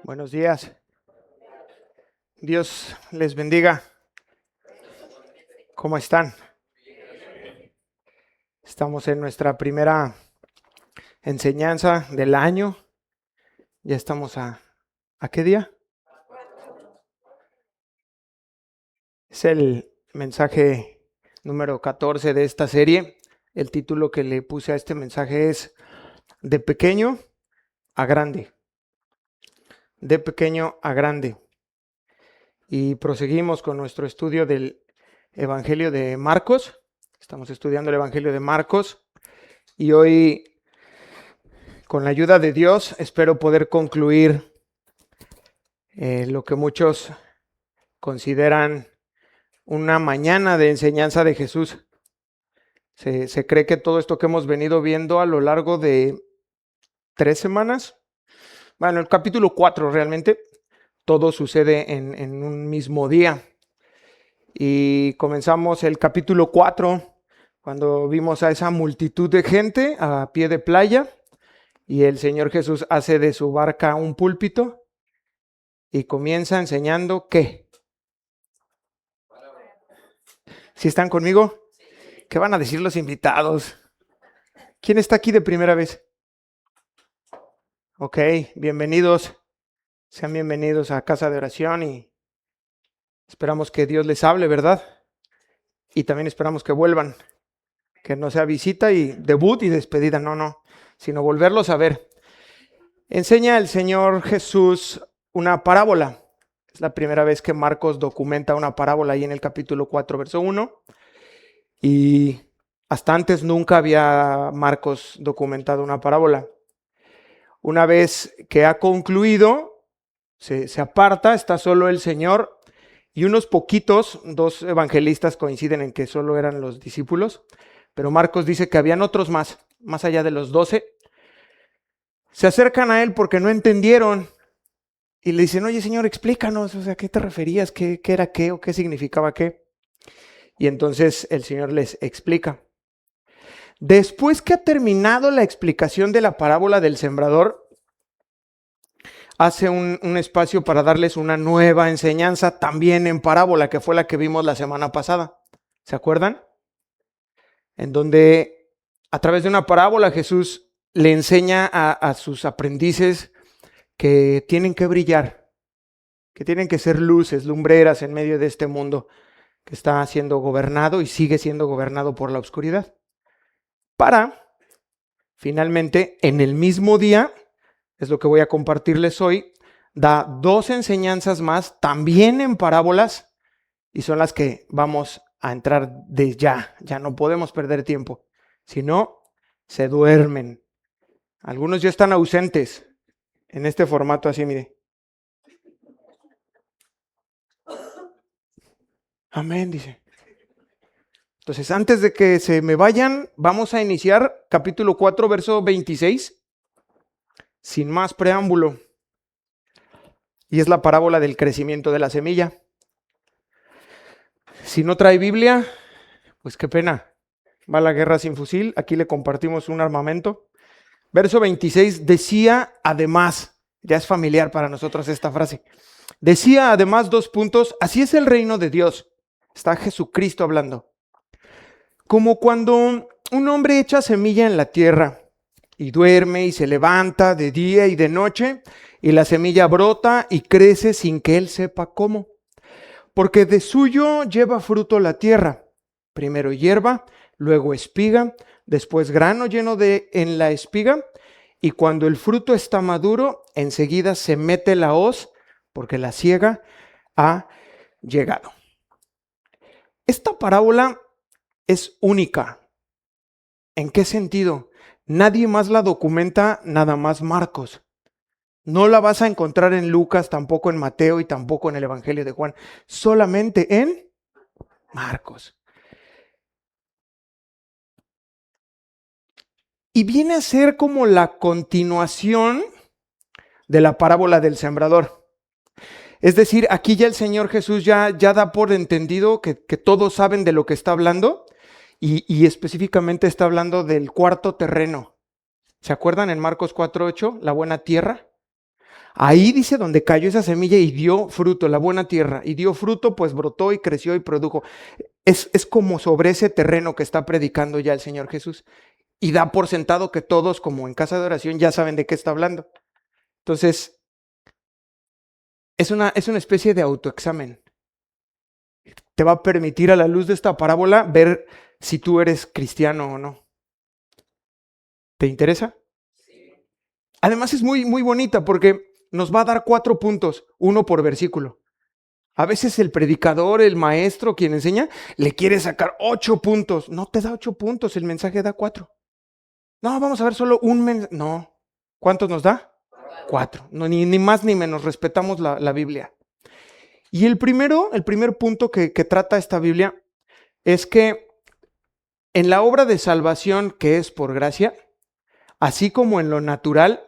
Buenos días. Dios les bendiga. ¿Cómo están? Estamos en nuestra primera enseñanza del año. Ya estamos ¿a qué día? Es el mensaje número 14 de esta serie. El título que le puse a este mensaje es De pequeño a grande. De pequeño a grande. Y proseguimos con nuestro estudio del Evangelio de Marcos. Estamos estudiando el Evangelio de Marcos. Y hoy, con la ayuda de Dios, espero poder concluir lo que muchos consideran una mañana de enseñanza de Jesús. Se cree que todo esto que hemos venido viendo a lo largo de 3 semanas, bueno, el capítulo 4 realmente, todo sucede en un mismo día. Y comenzamos el capítulo 4 cuando vimos a esa multitud de gente a pie de playa y el Señor Jesús hace de su barca un púlpito y comienza enseñando ¿qué? ¿Sí están conmigo? ¿Qué van a decir los invitados? ¿Quién está aquí de primera vez? Ok, bienvenidos. Sean bienvenidos a Casa de Oración y esperamos que Dios les hable, ¿verdad? Y también esperamos que vuelvan. Que no sea visita y debut y despedida, no, sino volverlos a ver. Enseña el Señor Jesús una parábola. Es la primera vez que Marcos documenta una parábola ahí en el capítulo 4, verso 1. Y hasta antes nunca había Marcos documentado una parábola. Una vez que ha concluido, se aparta, está solo el Señor y unos poquitos, 2 evangelistas coinciden en que solo eran los discípulos, pero Marcos dice que habían otros más allá de los 12. Se acercan a él porque no entendieron y le dicen, oye Señor, explícanos, o sea, ¿qué te referías? ¿Qué era qué o qué significaba qué? Y entonces el Señor les explica. Después que ha terminado la explicación de la parábola del sembrador, hace un espacio para darles una nueva enseñanza también en parábola, que fue la que vimos la semana pasada. ¿Se acuerdan? En donde a través de una parábola Jesús le enseña a sus aprendices que tienen que brillar, que tienen que ser luces, lumbreras en medio de este mundo que está siendo gobernado y sigue siendo gobernado por la oscuridad. Para, finalmente, en el mismo día, es lo que voy a compartirles hoy, da 2 enseñanzas más, también en parábolas, y son las que vamos a entrar de ya no podemos perder tiempo, si no, se duermen. Algunos ya están ausentes en este formato así, mire. Amén, dice. Entonces, antes de que se me vayan, vamos a iniciar capítulo 4, verso 26, sin más preámbulo. Y es la parábola del crecimiento de la semilla. Si no trae Biblia, pues qué pena. Va a la guerra sin fusil. Aquí le compartimos un armamento. Verso 26, decía además, ya es familiar para nosotros esta frase. Decía además 2 puntos, así es el reino de Dios. Está Jesucristo hablando. Como cuando un hombre echa semilla en la tierra y duerme y se levanta de día y de noche y la semilla brota y crece sin que él sepa cómo. Porque de suyo lleva fruto la tierra, primero hierba, luego espiga, después grano lleno en la espiga, y cuando el fruto está maduro, enseguida se mete la hoz, porque la siega ha llegado. Esta parábola es única. ¿En qué sentido? Nadie más la documenta, nada más Marcos. No la vas a encontrar en Lucas, tampoco en Mateo y tampoco en el Evangelio de Juan. Solamente en Marcos. Y viene a ser como la continuación de la parábola del sembrador. Es decir, aquí ya el Señor Jesús ya da por entendido que todos saben de lo que está hablando y específicamente está hablando del cuarto terreno. ¿Se acuerdan en Marcos 4:8, la buena tierra? Ahí dice donde cayó esa semilla y dio fruto, la buena tierra. Y dio fruto, pues brotó y creció y produjo. Es como sobre ese terreno que está predicando ya el Señor Jesús. Y da por sentado que todos, como en casa de oración, ya saben de qué está hablando. Entonces, es una especie de autoexamen. Te va a permitir a la luz de esta parábola ver si tú eres cristiano o no. ¿Te interesa? Además es muy, muy bonita porque nos va a dar 4 puntos, uno por versículo. A veces el predicador, el maestro, quien enseña, le quiere sacar 8 puntos. No te da 8 puntos, el mensaje da 4. No, vamos a ver solo un mensaje. No. ¿Cuántos nos da? 4. No, ni más ni menos, respetamos la Biblia. Y el primer punto que trata esta Biblia es que en la obra de salvación que es por gracia, así como en lo natural,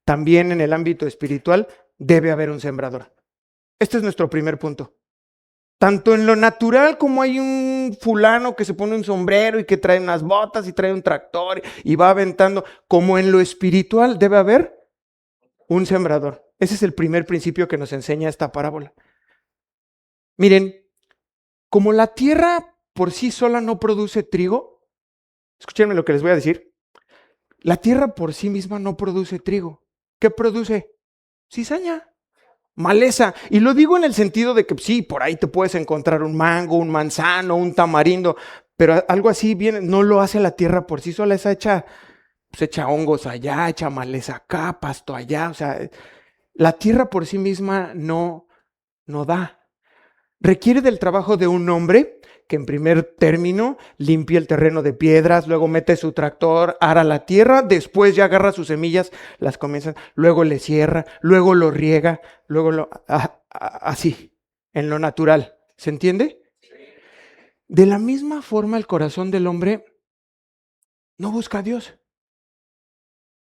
también en el ámbito espiritual debe haber un sembrador. Este es nuestro primer punto. Tanto en lo natural como hay un fulano que se pone un sombrero y que trae unas botas y trae un tractor y va aventando, como en lo espiritual debe haber un sembrador. Ese es el primer principio que nos enseña esta parábola. Miren, como la tierra por sí sola no produce trigo, escúchenme lo que les voy a decir. La tierra por sí misma no produce trigo. ¿Qué produce? Cizaña, maleza. Y lo digo en el sentido de que sí, por ahí te puedes encontrar un mango, un manzano, un tamarindo, pero algo así viene, no lo hace la tierra por sí sola, esa hecha, pues echa hongos allá, echa maleza acá, pasto allá. O sea, la tierra por sí misma no da. Requiere del trabajo de un hombre que en primer término limpia el terreno de piedras, luego mete su tractor, ara la tierra, después ya agarra sus semillas, las comienza, luego le cierra, luego lo riega, luego así, en lo natural. ¿Se entiende? De la misma forma el corazón del hombre no busca a Dios.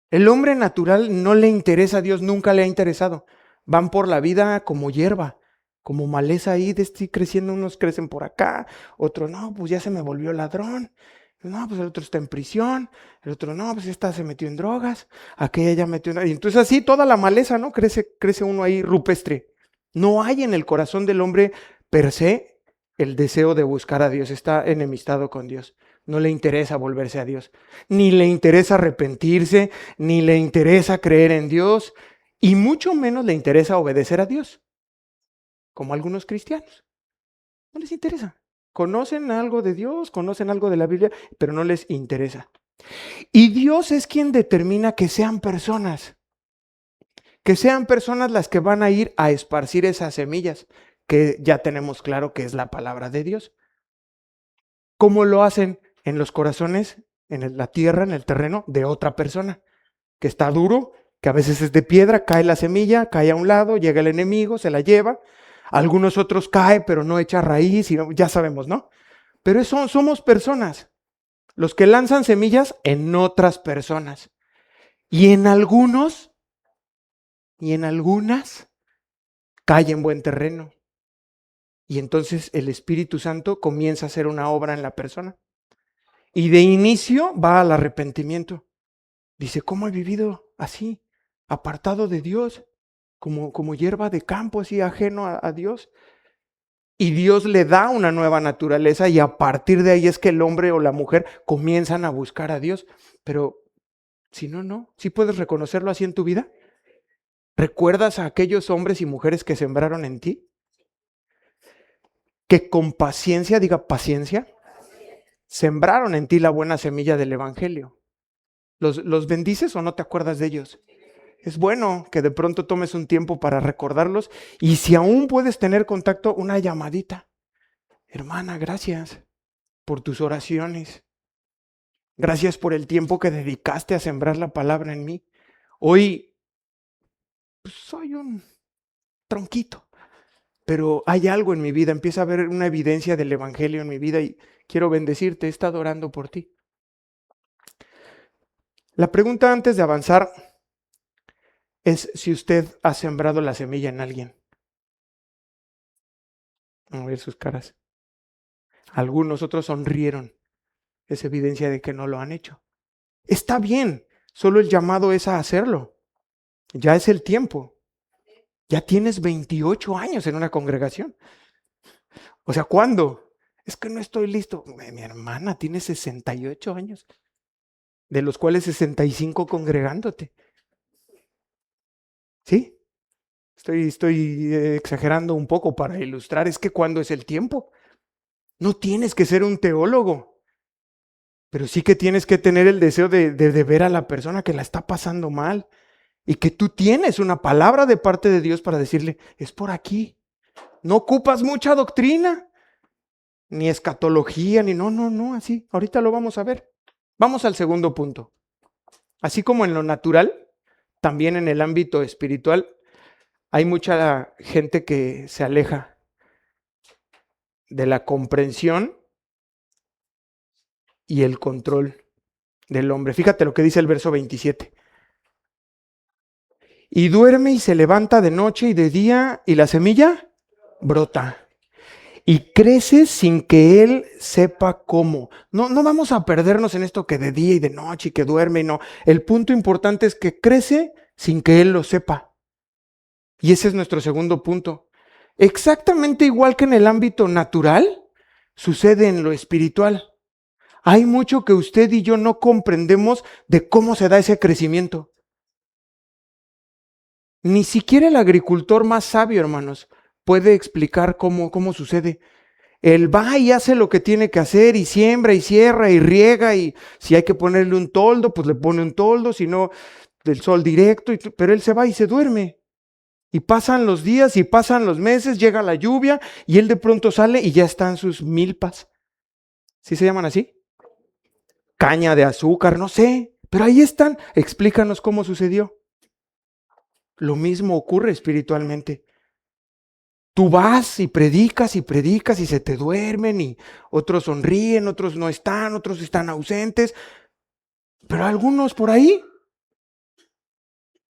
El hombre natural no le interesa a Dios, nunca le ha interesado. Van por la vida como hierba, como maleza ahí, creciendo, unos crecen por acá, otro no, pues ya se me volvió ladrón, no, pues el otro está en prisión, el otro no, pues esta se metió en drogas, aquella ya metió en... Y entonces así toda la maleza, ¿no? Crece uno ahí rupestre. No hay en el corazón del hombre per se el deseo de buscar a Dios, está enemistado con Dios. No le interesa volverse a Dios, ni le interesa arrepentirse, ni le interesa creer en Dios, y mucho menos le interesa obedecer a Dios, como algunos cristianos. No les interesa. Conocen algo de Dios, conocen algo de la Biblia, pero no les interesa. Y Dios es quien determina que sean personas las que van a ir a esparcir esas semillas, que ya tenemos claro que es la palabra de Dios. ¿Cómo lo hacen? En los corazones, en la tierra, en el terreno de otra persona, que está duro, que a veces es de piedra, cae la semilla, cae a un lado, llega el enemigo, se la lleva. Algunos otros cae, pero no echa raíz, y ya sabemos, ¿no? Pero somos personas, los que lanzan semillas en otras personas. Y en algunas cae en buen terreno. Y entonces el Espíritu Santo comienza a hacer una obra en la persona. Y de inicio va al arrepentimiento. Dice, ¿cómo he vivido así? Apartado de Dios, como hierba de campo, así ajeno a Dios. Y Dios le da una nueva naturaleza y a partir de ahí es que el hombre o la mujer comienzan a buscar a Dios. Pero si no, no. ¿Sí puedes reconocerlo así en tu vida? ¿Recuerdas a aquellos hombres y mujeres que sembraron en ti? Que con paciencia, diga paciencia, sembraron en ti la buena semilla del Evangelio. ¿Los bendices o no te acuerdas de ellos? Es bueno que de pronto tomes un tiempo para recordarlos y si aún puedes tener contacto, una llamadita. Hermana, gracias por tus oraciones. Gracias por el tiempo que dedicaste a sembrar la palabra en mí. Hoy pues, soy un tronquito, pero hay algo en mi vida. Empieza a haber una evidencia del Evangelio en mi vida y quiero bendecirte. He estado orando por ti. La pregunta antes de avanzar es si usted ha sembrado la semilla en alguien. Vamos a ver sus caras. Algunos otros sonrieron. Es evidencia de que no lo han hecho. Está bien, solo el llamado es a hacerlo. Ya es el tiempo. Ya tienes 28 años en una congregación. O sea, ¿cuándo? Es que no estoy listo. Mi hermana tiene 68 años, de los cuales 65 congregándote. ¿Sí? Estoy exagerando un poco para ilustrar. Es que ¿cuándo es el tiempo? No tienes que ser un teólogo, pero sí que tienes que tener el deseo de ver a la persona que la está pasando mal y que tú tienes una palabra de parte de Dios para decirle, es por aquí. No ocupas mucha doctrina, ni escatología, ni no, así. Ahorita lo vamos a ver. Vamos al segundo punto. Así como en lo natural, también en el ámbito espiritual, hay mucha gente que se aleja de la comprensión y el control del hombre. Fíjate lo que dice el verso 27. Y duerme y se levanta de noche y de día, y la semilla brota. Y crece sin que él sepa cómo. No vamos a perdernos en esto que de día y de noche y que duerme y no. El punto importante es que crece sin que él lo sepa. Y ese es nuestro segundo punto. Exactamente igual que en el ámbito natural, sucede en lo espiritual. Hay mucho que usted y yo no comprendemos de cómo se da ese crecimiento. Ni siquiera el agricultor más sabio, hermanos, puede explicar cómo sucede. Él va y hace lo que tiene que hacer y siembra y cierra y riega y si hay que ponerle un toldo, pues le pone un toldo, si no, del sol directo, pero él se va y se duerme. Y pasan los días y pasan los meses, llega la lluvia y él de pronto sale y ya están sus milpas. ¿Sí se llaman así? Caña de azúcar, no sé, pero ahí están. Explícanos cómo sucedió. Lo mismo ocurre espiritualmente. Tú vas y predicas y se te duermen y otros sonríen, otros no están, otros están ausentes, pero algunos por ahí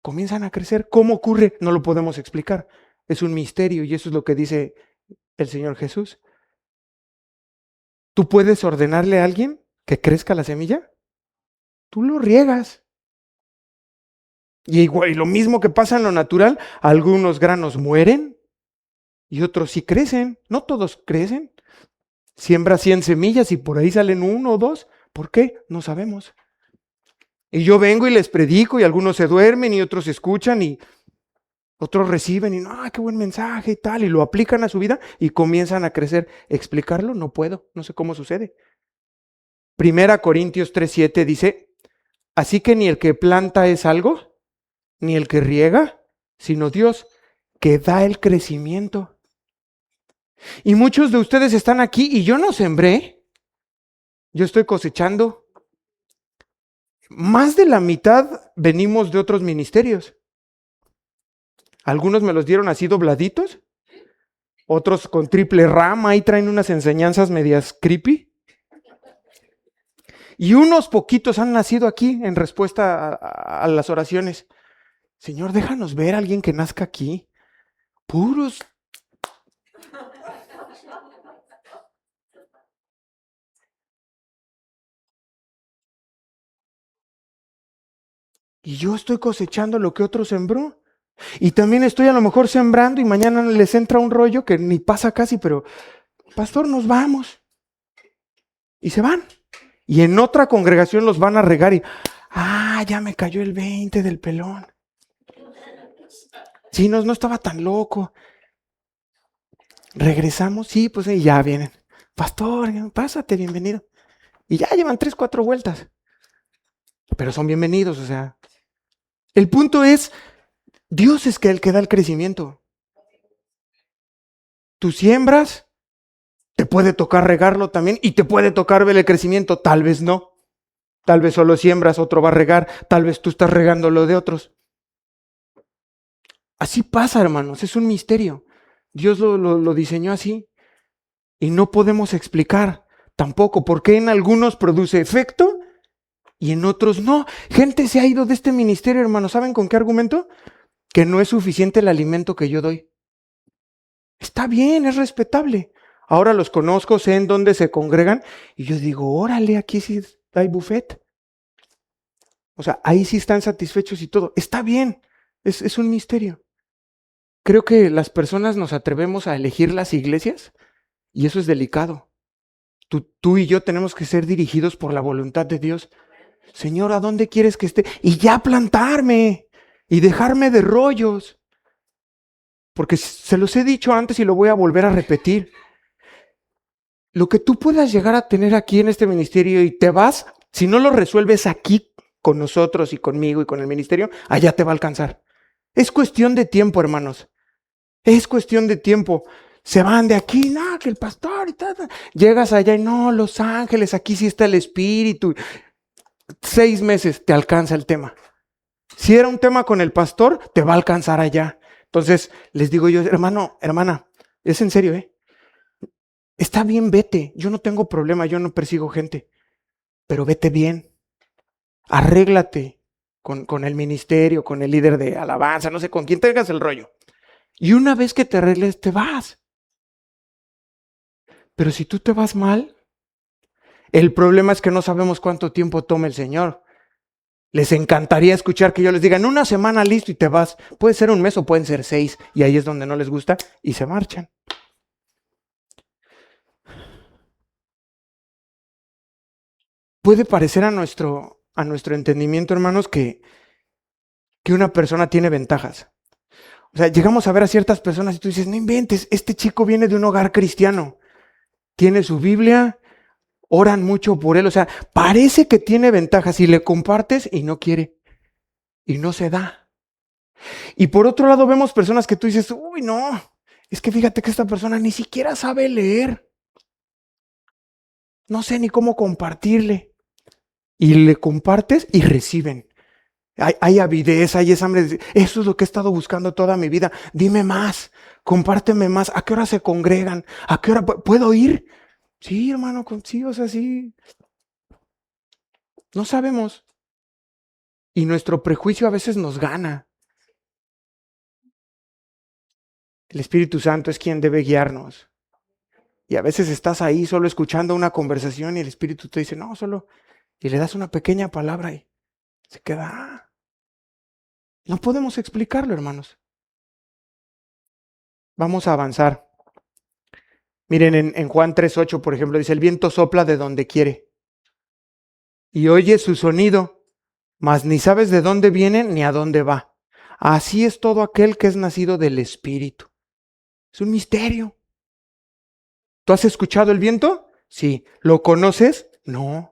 comienzan a crecer. ¿Cómo ocurre? No lo podemos explicar. Es un misterio y eso es lo que dice el Señor Jesús. ¿Tú puedes ordenarle a alguien que crezca la semilla? Tú lo riegas. Y igual, y lo mismo que pasa en lo natural, algunos granos mueren y otros sí crecen. No todos crecen. Siembra 100 semillas y por ahí salen uno o dos. ¿Por qué? No sabemos. Y yo vengo y les predico y algunos se duermen y otros escuchan y otros reciben y no, qué buen mensaje y tal, y lo aplican a su vida y comienzan a crecer. ¿Explicarlo? No puedo, no sé cómo sucede. Primera Corintios 3:7 dice, así que ni el que planta es algo, ni el que riega, sino Dios que da el crecimiento. Y muchos de ustedes están aquí y yo no sembré, yo estoy cosechando. Más de la mitad venimos de otros ministerios. Algunos me los dieron así dobladitos, otros con triple rama, ahí traen unas enseñanzas medias creepy. Y unos poquitos han nacido aquí en respuesta a las oraciones. Señor, déjanos ver a alguien que nazca aquí. Puros. Y yo estoy cosechando lo que otro sembró. Y también estoy a lo mejor sembrando y mañana les entra un rollo que ni pasa casi, pero pastor, nos vamos. Y se van. Y en otra congregación los van a regar y, ya me cayó el 20 del pelón. Sí, no estaba tan loco. Regresamos, sí, pues y ya vienen. Pastor, pásate, bienvenido. Y ya llevan 3, 4 vueltas. Pero son bienvenidos, o sea. El punto es, Dios es el que da el crecimiento. Tú siembras, te puede tocar regarlo también y te puede tocar ver el crecimiento, tal vez no. Tal vez solo siembras, otro va a regar, tal vez tú estás regando lo de otros. Así pasa, hermanos, es un misterio. Dios lo diseñó así y no podemos explicar tampoco por qué en algunos produce efecto y en otros no. Gente se ha ido de este ministerio, hermanos, ¿saben con qué argumento? Que no es suficiente el alimento que yo doy. Está bien, es respetable. Ahora los conozco, sé en dónde se congregan y yo digo, órale, aquí sí hay buffet. O sea, ahí sí están satisfechos y todo. Está bien, es un misterio. creo que las personas nos atrevemos a elegir las iglesias y eso es delicado. Tú y yo tenemos que ser dirigidos por la voluntad de Dios. Señor, ¿a dónde quieres que esté? Y ya plantarme y dejarme de rollos. Porque se los he dicho antes y lo voy a volver a repetir. Lo que tú puedas llegar a tener aquí en este ministerio y te vas, si no lo resuelves aquí con nosotros y conmigo y con el ministerio, allá te va a alcanzar. Es cuestión de tiempo, hermanos. Es cuestión de tiempo. Se van de aquí, no, que el pastor y tal. Llegas allá y no, Los Ángeles, aquí sí está el Espíritu. 6 meses te alcanza el tema. Si era un tema con el pastor, te va a alcanzar allá. Entonces, les digo yo, hermano, hermana, es en serio, ¿eh? Está bien, vete. Yo no tengo problema, yo no persigo gente. Pero vete bien. Arréglate con el ministerio, con el líder de alabanza, no sé, con quién tengas el rollo. Y una vez que te arregles, te vas. Pero si tú te vas mal, el problema es que no sabemos cuánto tiempo toma el Señor. Les encantaría escuchar que yo les diga, en una semana listo y te vas. Puede ser un mes o pueden ser 6. Y ahí es donde no les gusta y se marchan. Puede parecer a nuestro entendimiento, hermanos, que una persona tiene ventajas. O sea, llegamos a ver a ciertas personas y tú dices, no inventes, este chico viene de un hogar cristiano. Tiene su Biblia, oran mucho por él. O sea, parece que tiene ventajas y le compartes y no quiere. Y no se da. Y por otro lado vemos personas que tú dices, uy, no, es que fíjate que esta persona ni siquiera sabe leer. No sé ni cómo compartirle. Y le compartes y reciben. Hay avidez, hay esa hambre. Eso es lo que he estado buscando toda mi vida. Dime más, compárteme más. ¿A qué hora se congregan? ¿A qué hora puedo ir? Sí, hermano, sí, o sea, sí. No sabemos. Y nuestro prejuicio a veces nos gana. El Espíritu Santo es quien debe guiarnos. Y a veces estás ahí solo escuchando una conversación y el Espíritu te dice, no, solo. Y le das una pequeña palabra y se queda. No podemos explicarlo, hermanos. Vamos a avanzar. Miren, en Juan 3:8, por ejemplo, dice, el viento sopla de donde quiere y oye su sonido, mas ni sabes de dónde viene ni a dónde va. Así es todo aquel que es nacido del Espíritu. Es un misterio. ¿Tú has escuchado el viento? Sí. ¿Lo conoces? No.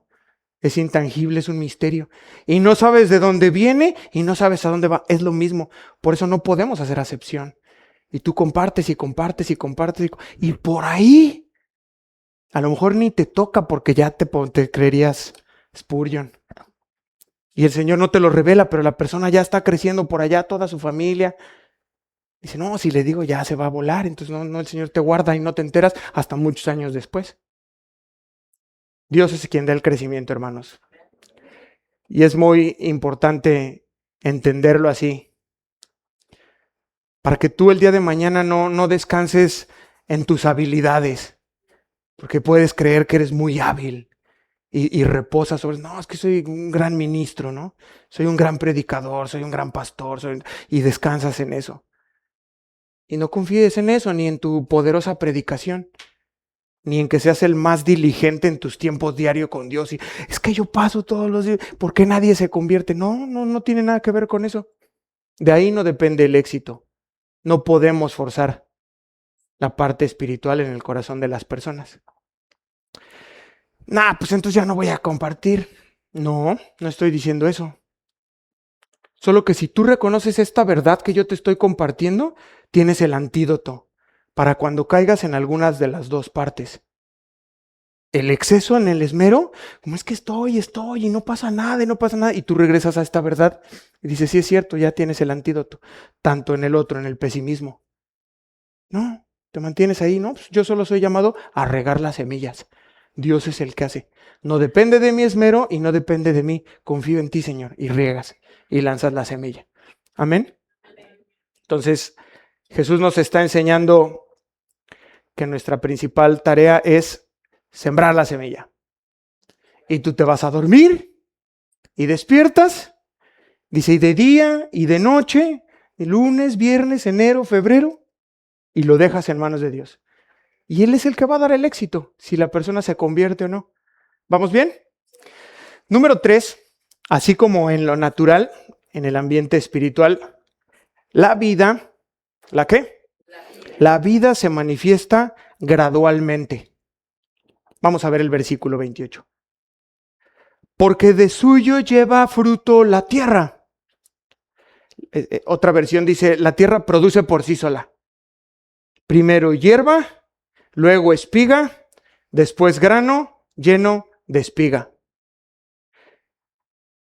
Es intangible, es un misterio. Y no sabes de dónde viene y no sabes a dónde va. Es lo mismo. Por eso no podemos hacer acepción. Y tú compartes y compartes y compartes. Y por ahí, a lo mejor ni te toca porque ya te creerías Spurgeon. Y el Señor no te lo revela, pero la persona ya está creciendo por allá, toda su familia. Dice, no, si le digo ya se va a volar. Entonces no, el Señor te guarda y no te enteras hasta muchos años después. Dios es quien da el crecimiento, hermanos. Y es muy importante entenderlo así. Para que tú el día de mañana no descanses en tus habilidades. Porque puedes creer que eres muy hábil. Y reposas sobre, no, es que soy un gran ministro, ¿no? Soy un gran predicador, soy un gran pastor. Y descansas en eso. Y no confíes en eso, ni en tu poderosa predicación. Ni en que seas el más diligente en tus tiempos diarios con Dios. Y es que yo paso todos los días, ¿por qué nadie se convierte? No tiene nada que ver con eso. De ahí no depende el éxito. No podemos forzar la parte espiritual en el corazón de las personas. Pues entonces ya no voy a compartir. No estoy diciendo eso. Solo que si tú reconoces esta verdad que yo te estoy compartiendo, tienes el antídoto para cuando caigas en algunas de las dos partes. El exceso en el esmero, como es que estoy y no pasa nada, y tú regresas a esta verdad y dices, sí es cierto, ya tienes el antídoto, tanto en el otro, en el pesimismo. No, te mantienes ahí, ¿no? Pues yo solo soy llamado a regar las semillas. Dios es el que hace. No depende de mi esmero y no depende de mí. Confío en ti, Señor, y riegas y lanzas la semilla. Amén. Entonces, Jesús nos está enseñando que nuestra principal tarea es sembrar la semilla. Y tú te vas a dormir y despiertas, dice, y de día y de noche, lunes, viernes, enero, febrero, y lo dejas en manos de Dios. Y Él es el que va a dar el éxito, si la persona se convierte o no. ¿Vamos bien? Número 3, así como en lo natural, en el ambiente espiritual, la vida, ¿la qué? La vida se manifiesta gradualmente. Vamos a ver el versículo 28. Porque de suyo lleva fruto la tierra. Otra versión dice, la tierra produce por sí sola. Primero hierba, luego espiga, después grano lleno de espiga.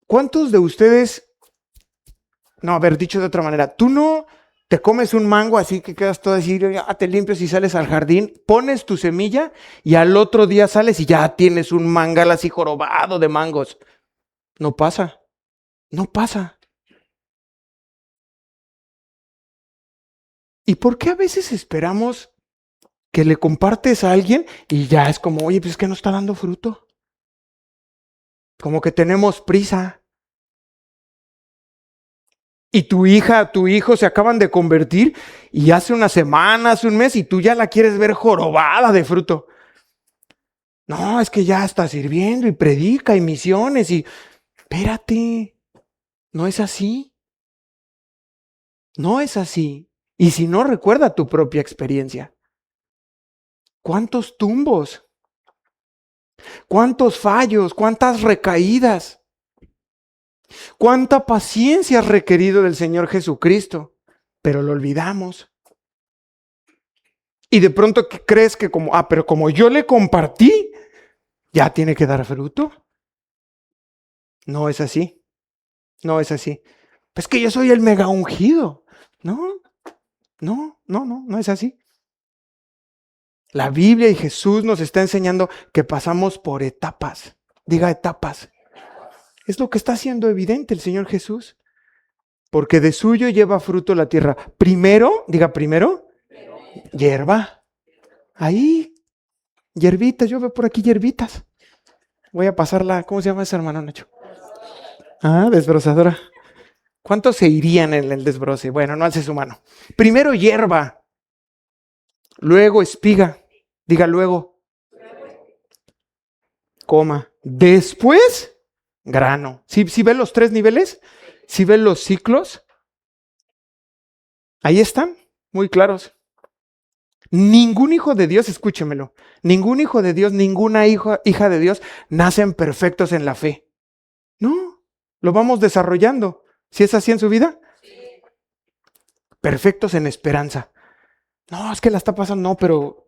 ¿Cuántos de ustedes, no, a ver, dicho de otra manera, tú no te comes un mango así que quedas todo así, ya te limpias y sales al jardín, pones tu semilla y al otro día sales y ya tienes un mangal así jorobado de mangos? No pasa, no pasa. ¿Y por qué a veces esperamos que le compartes a alguien y ya es como, oye, pues es que no está dando fruto? Como que tenemos prisa. Y tu hija, tu hijo se acaban de convertir y hace una semana, hace un mes y tú ya la quieres ver jorobada de fruto. No, es que ya está sirviendo y predica y misiones y... Espérate, no es así. No es así. Y si no, recuerda tu propia experiencia. ¿Cuántos tumbos? ¿Cuántos fallos? ¿Cuántas recaídas? ¿Cuánta paciencia has requerido del Señor Jesucristo? Pero lo olvidamos. Y de pronto crees que pero como yo le compartí, ya tiene que dar fruto. No es así. No es así. Pues que yo soy el mega ungido. No es así. La Biblia y Jesús nos está enseñando que pasamos por etapas. Diga etapas. Es lo que está haciendo evidente el Señor Jesús. Porque de suyo lleva fruto la tierra. Primero, diga primero, hierba. Ahí, hierbitas. Yo veo por aquí hierbitas. Voy a pasarla. ¿Cómo se llama ese hermano, Nacho? Ah, desbrozadora. ¿Cuántos se irían en el desbroce? Bueno, no alce su mano. Primero hierba. Luego espiga. Diga luego. Coma. Después, grano. ¿Sí ven los 3 niveles? ¿Sí ven los ciclos? Ahí están, muy claros. Ningún hijo de Dios, escúchemelo, ningún hijo de Dios, ninguna hija de Dios nacen perfectos en la fe. No, lo vamos desarrollando. ¿Sí es así en su vida? Perfectos en esperanza. No, es que la está pasando, no, pero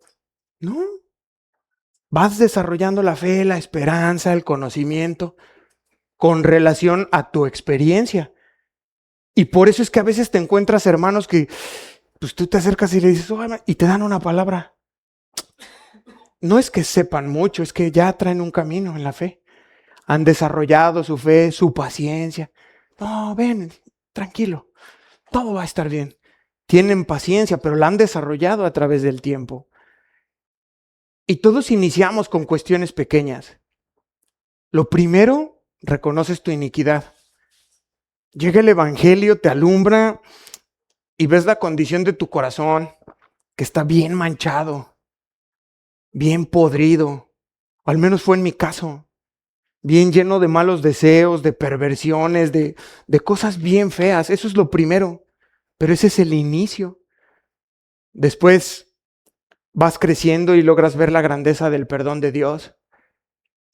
no. Vas desarrollando la fe, la esperanza, el conocimiento con relación a tu experiencia. Y por eso es que a veces te encuentras hermanos que pues tú te acercas y le dices, oh, y te dan una palabra. No es que sepan mucho, es que ya traen un camino en la fe. Han desarrollado su fe, su paciencia. No, ven, tranquilo, todo va a estar bien. Tienen paciencia, pero la han desarrollado a través del tiempo. Y todos iniciamos con cuestiones pequeñas. Lo primero, reconoces tu iniquidad. Llega el evangelio, te alumbra y ves la condición de tu corazón, que está bien manchado, bien podrido. Al menos fue en mi caso. Bien lleno de malos deseos, de perversiones, de cosas bien feas. Eso es lo primero. Pero ese es el inicio. Después vas creciendo y logras ver la grandeza del perdón de Dios.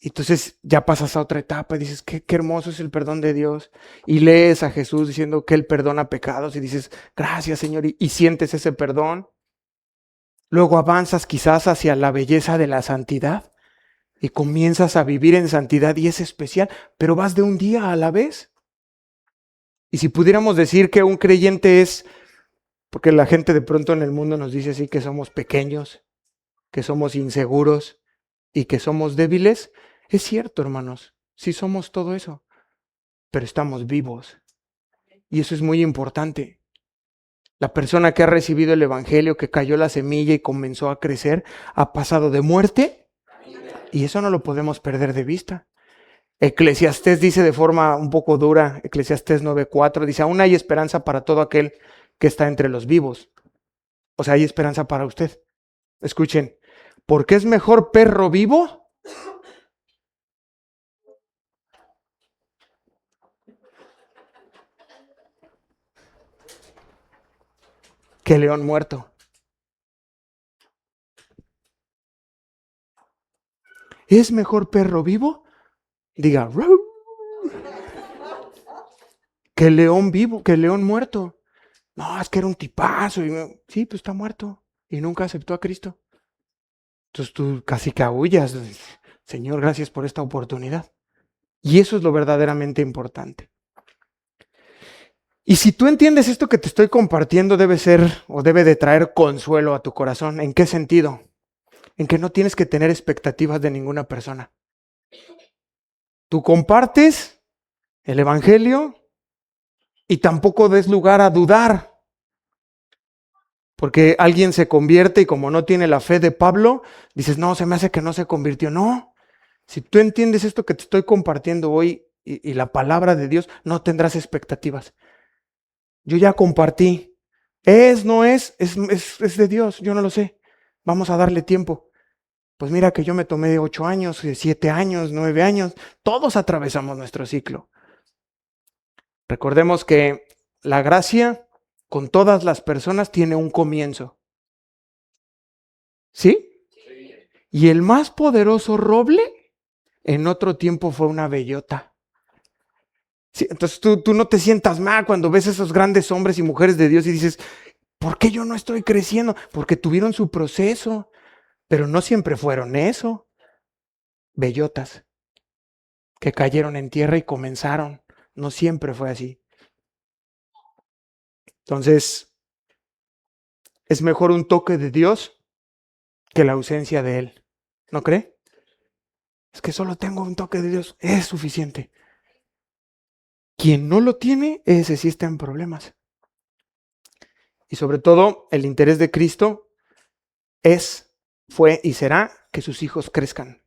Y entonces ya pasas a otra etapa y dices, qué hermoso es el perdón de Dios. Y lees a Jesús diciendo que Él perdona pecados y dices, gracias Señor, y sientes ese perdón. Luego avanzas quizás hacia la belleza de la santidad y comienzas a vivir en santidad y es especial, pero vas de un día a la vez. Y si pudiéramos decir que un creyente es, porque la gente de pronto en el mundo nos dice así que somos pequeños, que somos inseguros y que somos débiles, es cierto, hermanos, sí somos todo eso, pero estamos vivos. Y eso es muy importante. La persona que ha recibido el evangelio, que cayó la semilla y comenzó a crecer, ha pasado de muerte y eso no lo podemos perder de vista. Eclesiastés dice de forma un poco dura, Eclesiastés 9:4, dice, aún hay esperanza para todo aquel que está entre los vivos. O sea, hay esperanza para usted. Escuchen, porque es mejor perro vivo que león muerto. ¿Es mejor perro vivo? Diga, "Ruh", que león vivo, que león muerto. No, es que era un tipazo. Sí, pues está muerto y nunca aceptó a Cristo. Entonces tú casi que aullas, Señor, gracias por esta oportunidad. Y eso es lo verdaderamente importante. Y si tú entiendes esto que te estoy compartiendo, debe ser o debe de traer consuelo a tu corazón. ¿En qué sentido? En que no tienes que tener expectativas de ninguna persona. Tú compartes el evangelio y tampoco des lugar a dudar. Porque alguien se convierte y como no tiene la fe de Pablo, dices, no, se me hace que no se convirtió. No, si tú entiendes esto que te estoy compartiendo hoy y la palabra de Dios, no tendrás expectativas. Yo ya compartí. No es de Dios, yo no lo sé. Vamos a darle tiempo. Pues mira que yo me tomé 8 años, 7 años, 9 años. Todos atravesamos nuestro ciclo. Recordemos que la gracia con todas las personas tiene un comienzo. ¿Sí? Y el más poderoso roble en otro tiempo fue una bellota. Sí, entonces tú no te sientas mal cuando ves a esos grandes hombres y mujeres de Dios y dices, ¿por qué yo no estoy creciendo? Porque tuvieron su proceso, pero no siempre fueron eso. Bellotas que cayeron en tierra y comenzaron. No siempre fue así. Entonces, es mejor un toque de Dios que la ausencia de Él. ¿No cree? Es que solo tengo un toque de Dios. Es suficiente. Quien no lo tiene, ese sí está en problemas. Y sobre todo, el interés de Cristo fue y será que sus hijos crezcan.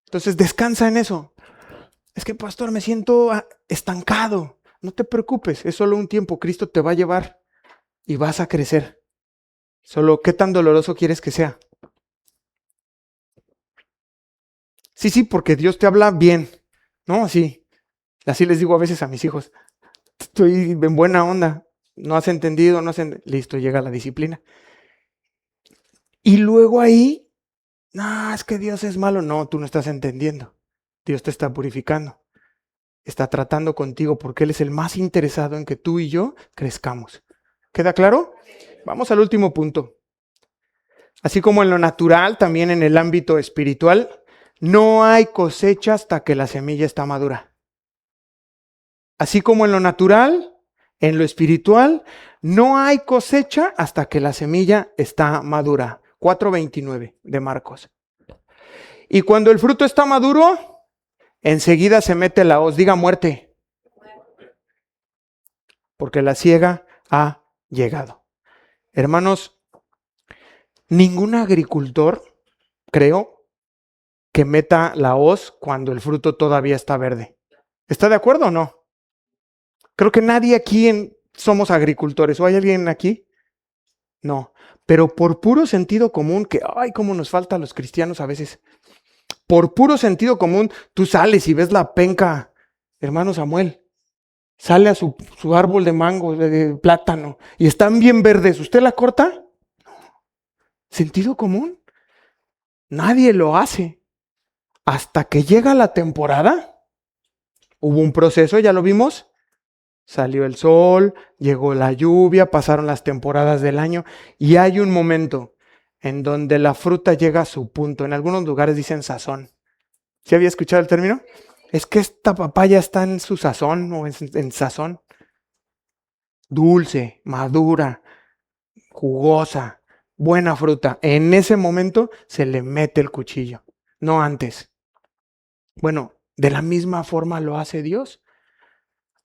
Entonces, descansa en eso. Es que, pastor, me siento estancado. No te preocupes, es solo un tiempo. Cristo te va a llevar y vas a crecer. Solo, ¿qué tan doloroso quieres que sea? Sí, porque Dios te habla bien. No, así les digo a veces a mis hijos. Estoy en buena onda. No has entendido, Listo, llega la disciplina. Y luego ahí, no, es que Dios es malo. No, tú no estás entendiendo. Dios te está purificando. Está tratando contigo porque Él es el más interesado en que tú y yo crezcamos. ¿Queda claro? Vamos al último punto. Así como en lo natural, también en el ámbito espiritual, no hay cosecha hasta que la semilla está madura. Así como en lo natural, en lo espiritual, no hay cosecha hasta que la semilla está madura. 4:29 de Marcos. Y cuando el fruto está maduro, enseguida se mete la hoz, diga muerte, porque la siega ha llegado. Hermanos, ningún agricultor, creo, que meta la hoz cuando el fruto todavía está verde. ¿Está de acuerdo o no? Creo que nadie aquí somos agricultores. ¿O hay alguien aquí? No. Pero por puro sentido común, que, ay, cómo nos falta a los cristianos a veces. Por puro sentido común, tú sales y ves la penca, hermano Samuel, sale a su árbol de mango, de plátano, y están bien verdes. ¿Usted la corta? ¿Sentido común? Nadie lo hace. Hasta que llega la temporada, hubo un proceso, ya lo vimos. Salió el sol, llegó la lluvia, pasaron las temporadas del año y hay un momento en donde la fruta llega a su punto. En algunos lugares dicen sazón. ¿Sí había escuchado el término? Es que esta papaya está en su sazón o en sazón. Dulce, madura, jugosa, buena fruta. En ese momento se le mete el cuchillo, no antes. Bueno, de la misma forma lo hace Dios.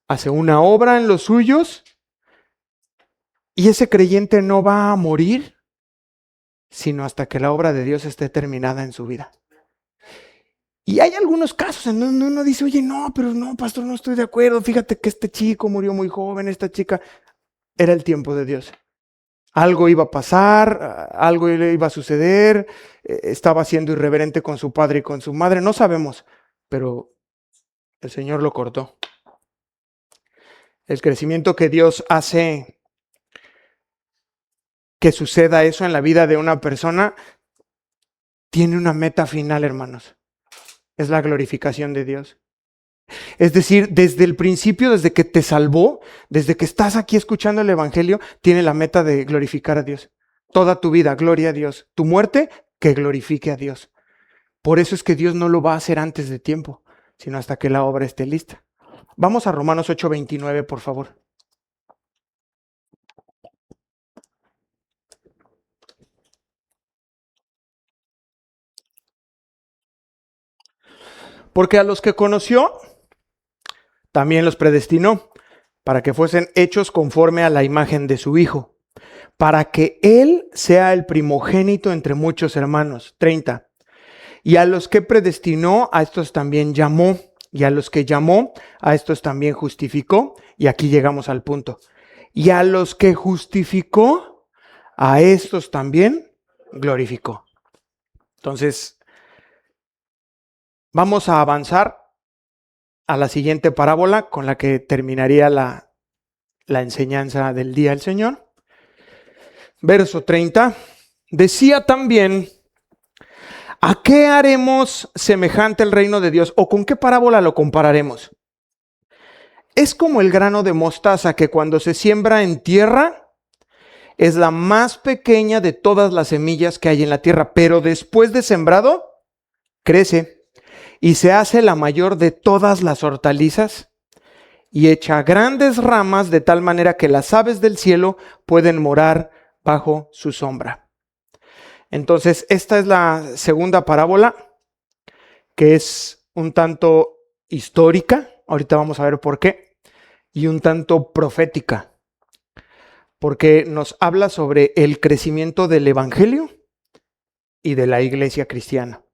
Hace una obra en los suyos y ese creyente no va a morir sino hasta que la obra de Dios esté terminada en su vida. Y hay algunos casos en donde uno dice, oye, no, pero no, pastor, no estoy de acuerdo. Fíjate que este chico murió muy joven, esta chica. Era el tiempo de Dios. Algo iba a pasar, algo le iba a suceder, estaba siendo irreverente con su padre y con su madre, no sabemos, pero el Señor lo cortó. El crecimiento que Dios hace que suceda eso en la vida de una persona tiene una meta final, hermanos. Es la glorificación de Dios. Es decir, desde el principio, desde que te salvó, desde que estás aquí escuchando el Evangelio, tiene la meta de glorificar a Dios. Toda tu vida, gloria a Dios. Tu muerte, que glorifique a Dios. Por eso es que Dios no lo va a hacer antes de tiempo, sino hasta que la obra esté lista. Vamos a Romanos 8:29, por favor. Porque a los que conoció, también los predestinó, para que fuesen hechos conforme a la imagen de su Hijo, para que Él sea el primogénito entre muchos hermanos. 30. Y a los que predestinó, a estos también llamó. Y a los que llamó, a estos también justificó. Y aquí llegamos al punto. Y a los que justificó, a estos también glorificó. Entonces, vamos a avanzar a la siguiente parábola con la que terminaría la enseñanza del día del Señor. Verso 30. Decía también, ¿a qué haremos semejante el reino de Dios? ¿O con qué parábola lo compararemos? Es como el grano de mostaza que cuando se siembra en tierra es la más pequeña de todas las semillas que hay en la tierra, pero después de sembrado crece y se hace la mayor de todas las hortalizas y echa grandes ramas de tal manera que las aves del cielo pueden morar bajo su sombra. Entonces, esta es la segunda parábola, que es un tanto histórica, ahorita vamos a ver por qué, y un tanto profética, porque nos habla sobre el crecimiento del evangelio y de la iglesia cristiana.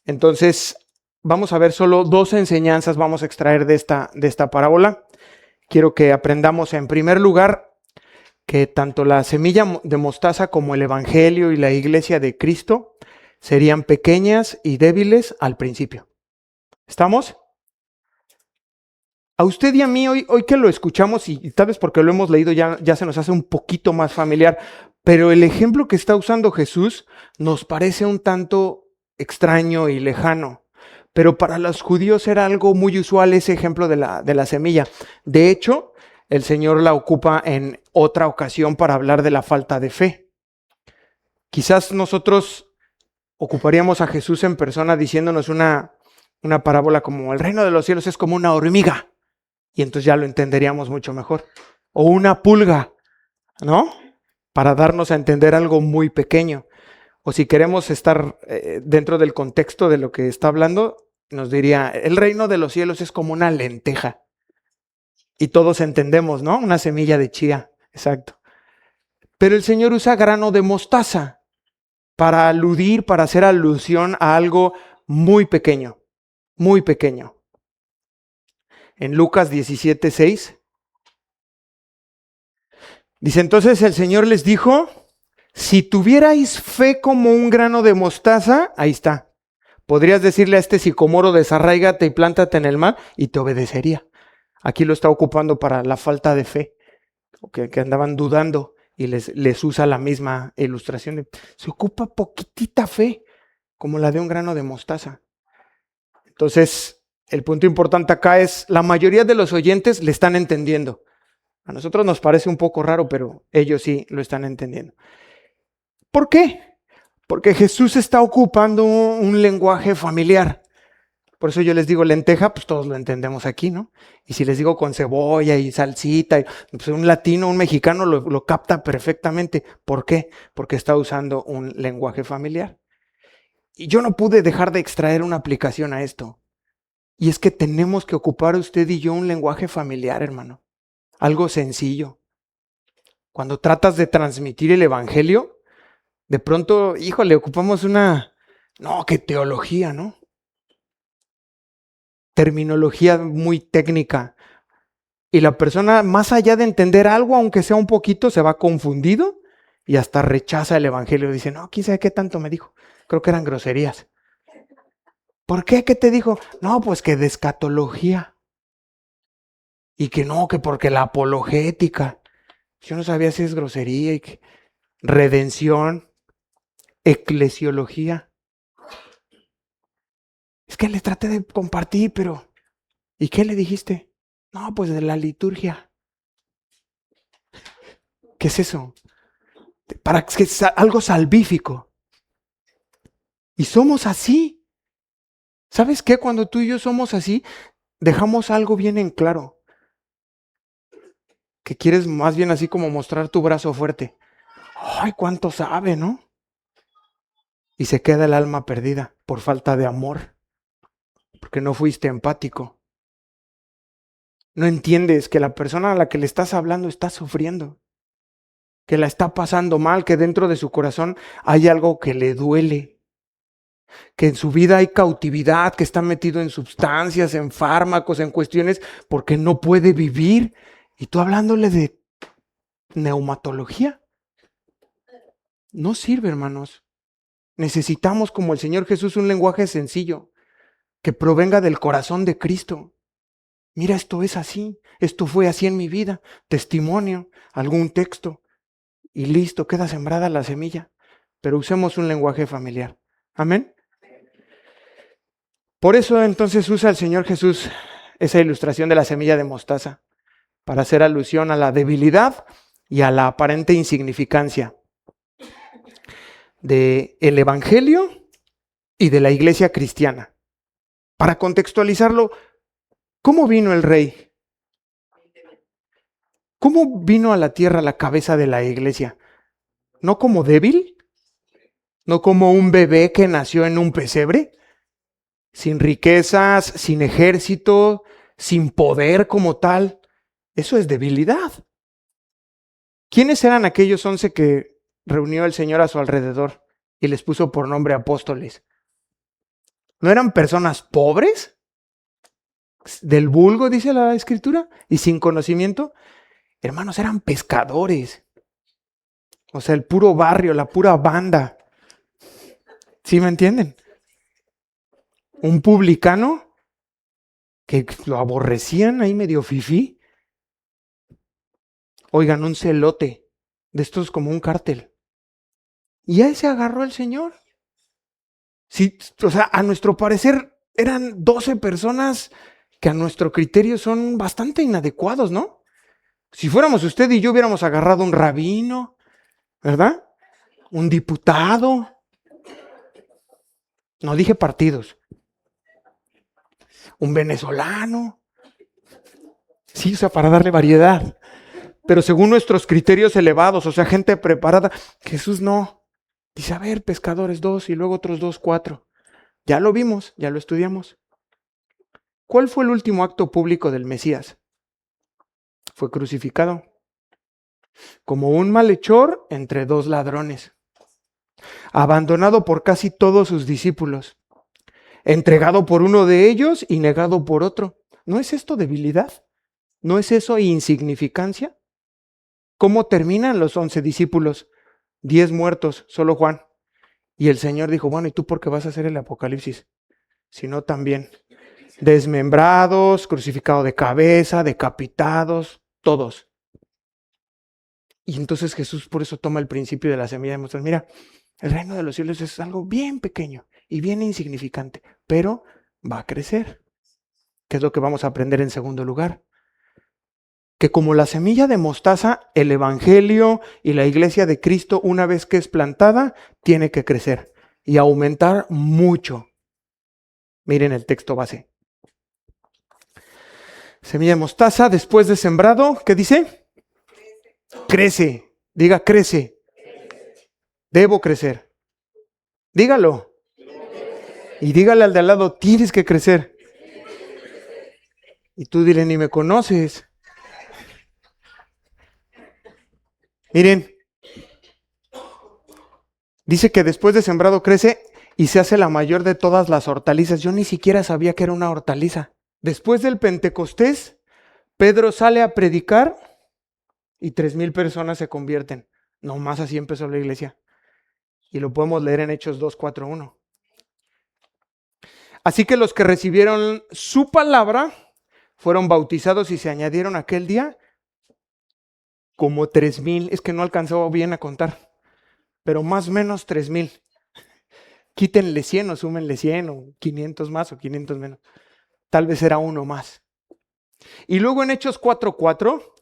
Entonces, vamos a ver solo dos enseñanzas, vamos a extraer de esta parábola. Quiero que aprendamos en primer lugar que tanto la semilla de mostaza como el evangelio y la iglesia de Cristo serían pequeñas y débiles al principio. ¿Estamos? A usted y a mí, hoy que lo escuchamos, y tal vez porque lo hemos leído ya se nos hace un poquito más familiar, pero el ejemplo que está usando Jesús nos parece un tanto extraño y lejano. Pero para los judíos era algo muy usual ese ejemplo de la semilla. De hecho, el Señor la ocupa en otra ocasión para hablar de la falta de fe. Quizás nosotros ocuparíamos a Jesús en persona diciéndonos una parábola como el reino de los cielos es como una hormiga. Y entonces ya lo entenderíamos mucho mejor. O una pulga, ¿no? Para darnos a entender algo muy pequeño. O si queremos estar dentro del contexto de lo que está hablando, nos diría, el reino de los cielos es como una lenteja. Y todos entendemos, ¿no? Una semilla de chía, exacto. Pero el Señor usa grano de mostaza para aludir, para hacer alusión a algo muy pequeño, muy pequeño. En Lucas 17:6, dice, entonces el Señor les dijo, si tuvierais fe como un grano de mostaza, ahí está. Podrías decirle a este sicomoro, desarráigate y plántate en el mar, y te obedecería. Aquí lo está ocupando para la falta de fe, que andaban dudando, y les usa la misma ilustración. Se ocupa poquitita fe, como la de un grano de mostaza. Entonces, el punto importante acá es, la mayoría de los oyentes le están entendiendo. A nosotros nos parece un poco raro, pero ellos sí lo están entendiendo. ¿Por qué? Porque Jesús está ocupando un lenguaje familiar. Por eso yo les digo lenteja, pues todos lo entendemos aquí, ¿no? Y si les digo con cebolla y salsita, pues un latino, un mexicano lo capta perfectamente. ¿Por qué? Porque está usando un lenguaje familiar. Y yo no pude dejar de extraer una aplicación a esto. Y es que tenemos que ocupar usted y yo un lenguaje familiar, hermano. Algo sencillo. Cuando tratas de transmitir el evangelio, de pronto, híjole, ocupamos no, qué teología, ¿no? terminología muy técnica. Y la persona, más allá de entender algo, aunque sea un poquito, se va confundido y hasta rechaza el evangelio. Dice, no, quién sabe qué tanto me dijo. Creo que eran groserías. ¿Por qué? ¿Qué te dijo? No, pues que de escatología. Y que no, que porque la apologética. Yo no sabía si es grosería y que redención, eclesiología. Es que le traté de compartir, pero ¿y qué le dijiste? No, pues de la liturgia. ¿Qué es eso? Para que es algo salvífico. Y somos así. ¿Sabes qué? Cuando tú y yo somos así, dejamos algo bien en claro. Que quieres más bien así como mostrar tu brazo fuerte. Ay, cuánto sabe, ¿no? Y se queda el alma perdida por falta de amor. Porque no fuiste empático. No entiendes que la persona a la que le estás hablando está sufriendo. Que la está pasando mal, que dentro de su corazón hay algo que le duele. Que en su vida hay cautividad, que está metido en sustancias, en fármacos, en cuestiones, porque no puede vivir. Y tú hablándole de neumatología. No sirve, hermanos. Necesitamos, como el Señor Jesús, un lenguaje sencillo, que provenga del corazón de Cristo. Mira, esto es así, esto fue así en mi vida. Testimonio, algún texto, y listo, queda sembrada la semilla. Pero usemos un lenguaje familiar. Amén. Por eso entonces usa el Señor Jesús esa ilustración de la semilla de mostaza, para hacer alusión a la debilidad y a la aparente insignificancia del Evangelio y de la iglesia cristiana. Para contextualizarlo, ¿cómo vino el rey? ¿Cómo vino a la tierra la cabeza de la iglesia? ¿No como débil? ¿No como un bebé que nació en un pesebre? Sin riquezas, sin ejército, sin poder como tal. Eso es debilidad. ¿Quiénes eran aquellos 11 que reunió el Señor a su alrededor y les puso por nombre apóstoles? ¿No eran personas pobres? Del vulgo, dice la Escritura, y sin conocimiento. Hermanos, eran pescadores. O sea, el puro barrio, la pura banda. ¿Sí me entienden? Un publicano que lo aborrecían ahí medio fifí. Oigan, un celote de estos como un cártel. Y ahí se agarró el Señor. Sí, o sea, a nuestro parecer eran 12 personas que a nuestro criterio son bastante inadecuados, ¿no? Si fuéramos usted y yo hubiéramos agarrado un rabino, ¿verdad? Un diputado. No dije partidos. Un venezolano. Sí, o sea, para darle variedad. Pero según nuestros criterios elevados, o sea, gente preparada, Jesús no. Dice, a ver, pescadores 2 y luego otros 2, 4. Ya lo vimos, ya lo estudiamos. ¿Cuál fue el último acto público del Mesías? Fue crucificado. Como un malhechor entre 2 ladrones. Abandonado por casi todos sus discípulos. Entregado por uno de ellos y negado por otro. ¿No es esto debilidad? ¿No es eso insignificancia? ¿Cómo terminan los 11 discípulos? 10 muertos, solo Juan. Y el Señor dijo, bueno, ¿y tú por qué vas a hacer el Apocalipsis? Si no también. Desmembrados, crucificados de cabeza, decapitados, todos. Y entonces Jesús por eso toma el principio de la semilla de mostaza. Mira, el reino de los cielos es algo bien pequeño y bien insignificante, pero va a crecer. ¿Qué es lo que vamos a aprender en segundo lugar? Que como la semilla de mostaza, el Evangelio y la iglesia de Cristo, una vez que es plantada, tiene que crecer y aumentar mucho. Miren el texto base. Semilla de mostaza, después de sembrado, ¿qué dice? Crece. Diga, crece. Debo crecer. Dígalo. Y dígale al de al lado, tienes que crecer. Y tú dile, ni me conoces. Miren, dice que después de sembrado crece y se hace la mayor de todas las hortalizas. Yo ni siquiera sabía que era una hortaliza. Después del Pentecostés, Pedro sale a predicar y 3,000 personas se convierten. Nomás así empezó la iglesia. Y lo podemos leer en Hechos 2:4-1. Así que los que recibieron su palabra fueron bautizados y se añadieron aquel día como 3,000. Es que no alcanzó bien a contar, pero más o menos 3,000. Quítenle 100 o súmenle 100 o 500 más o 500 menos. Tal vez era uno más. Y luego en Hechos 4:4,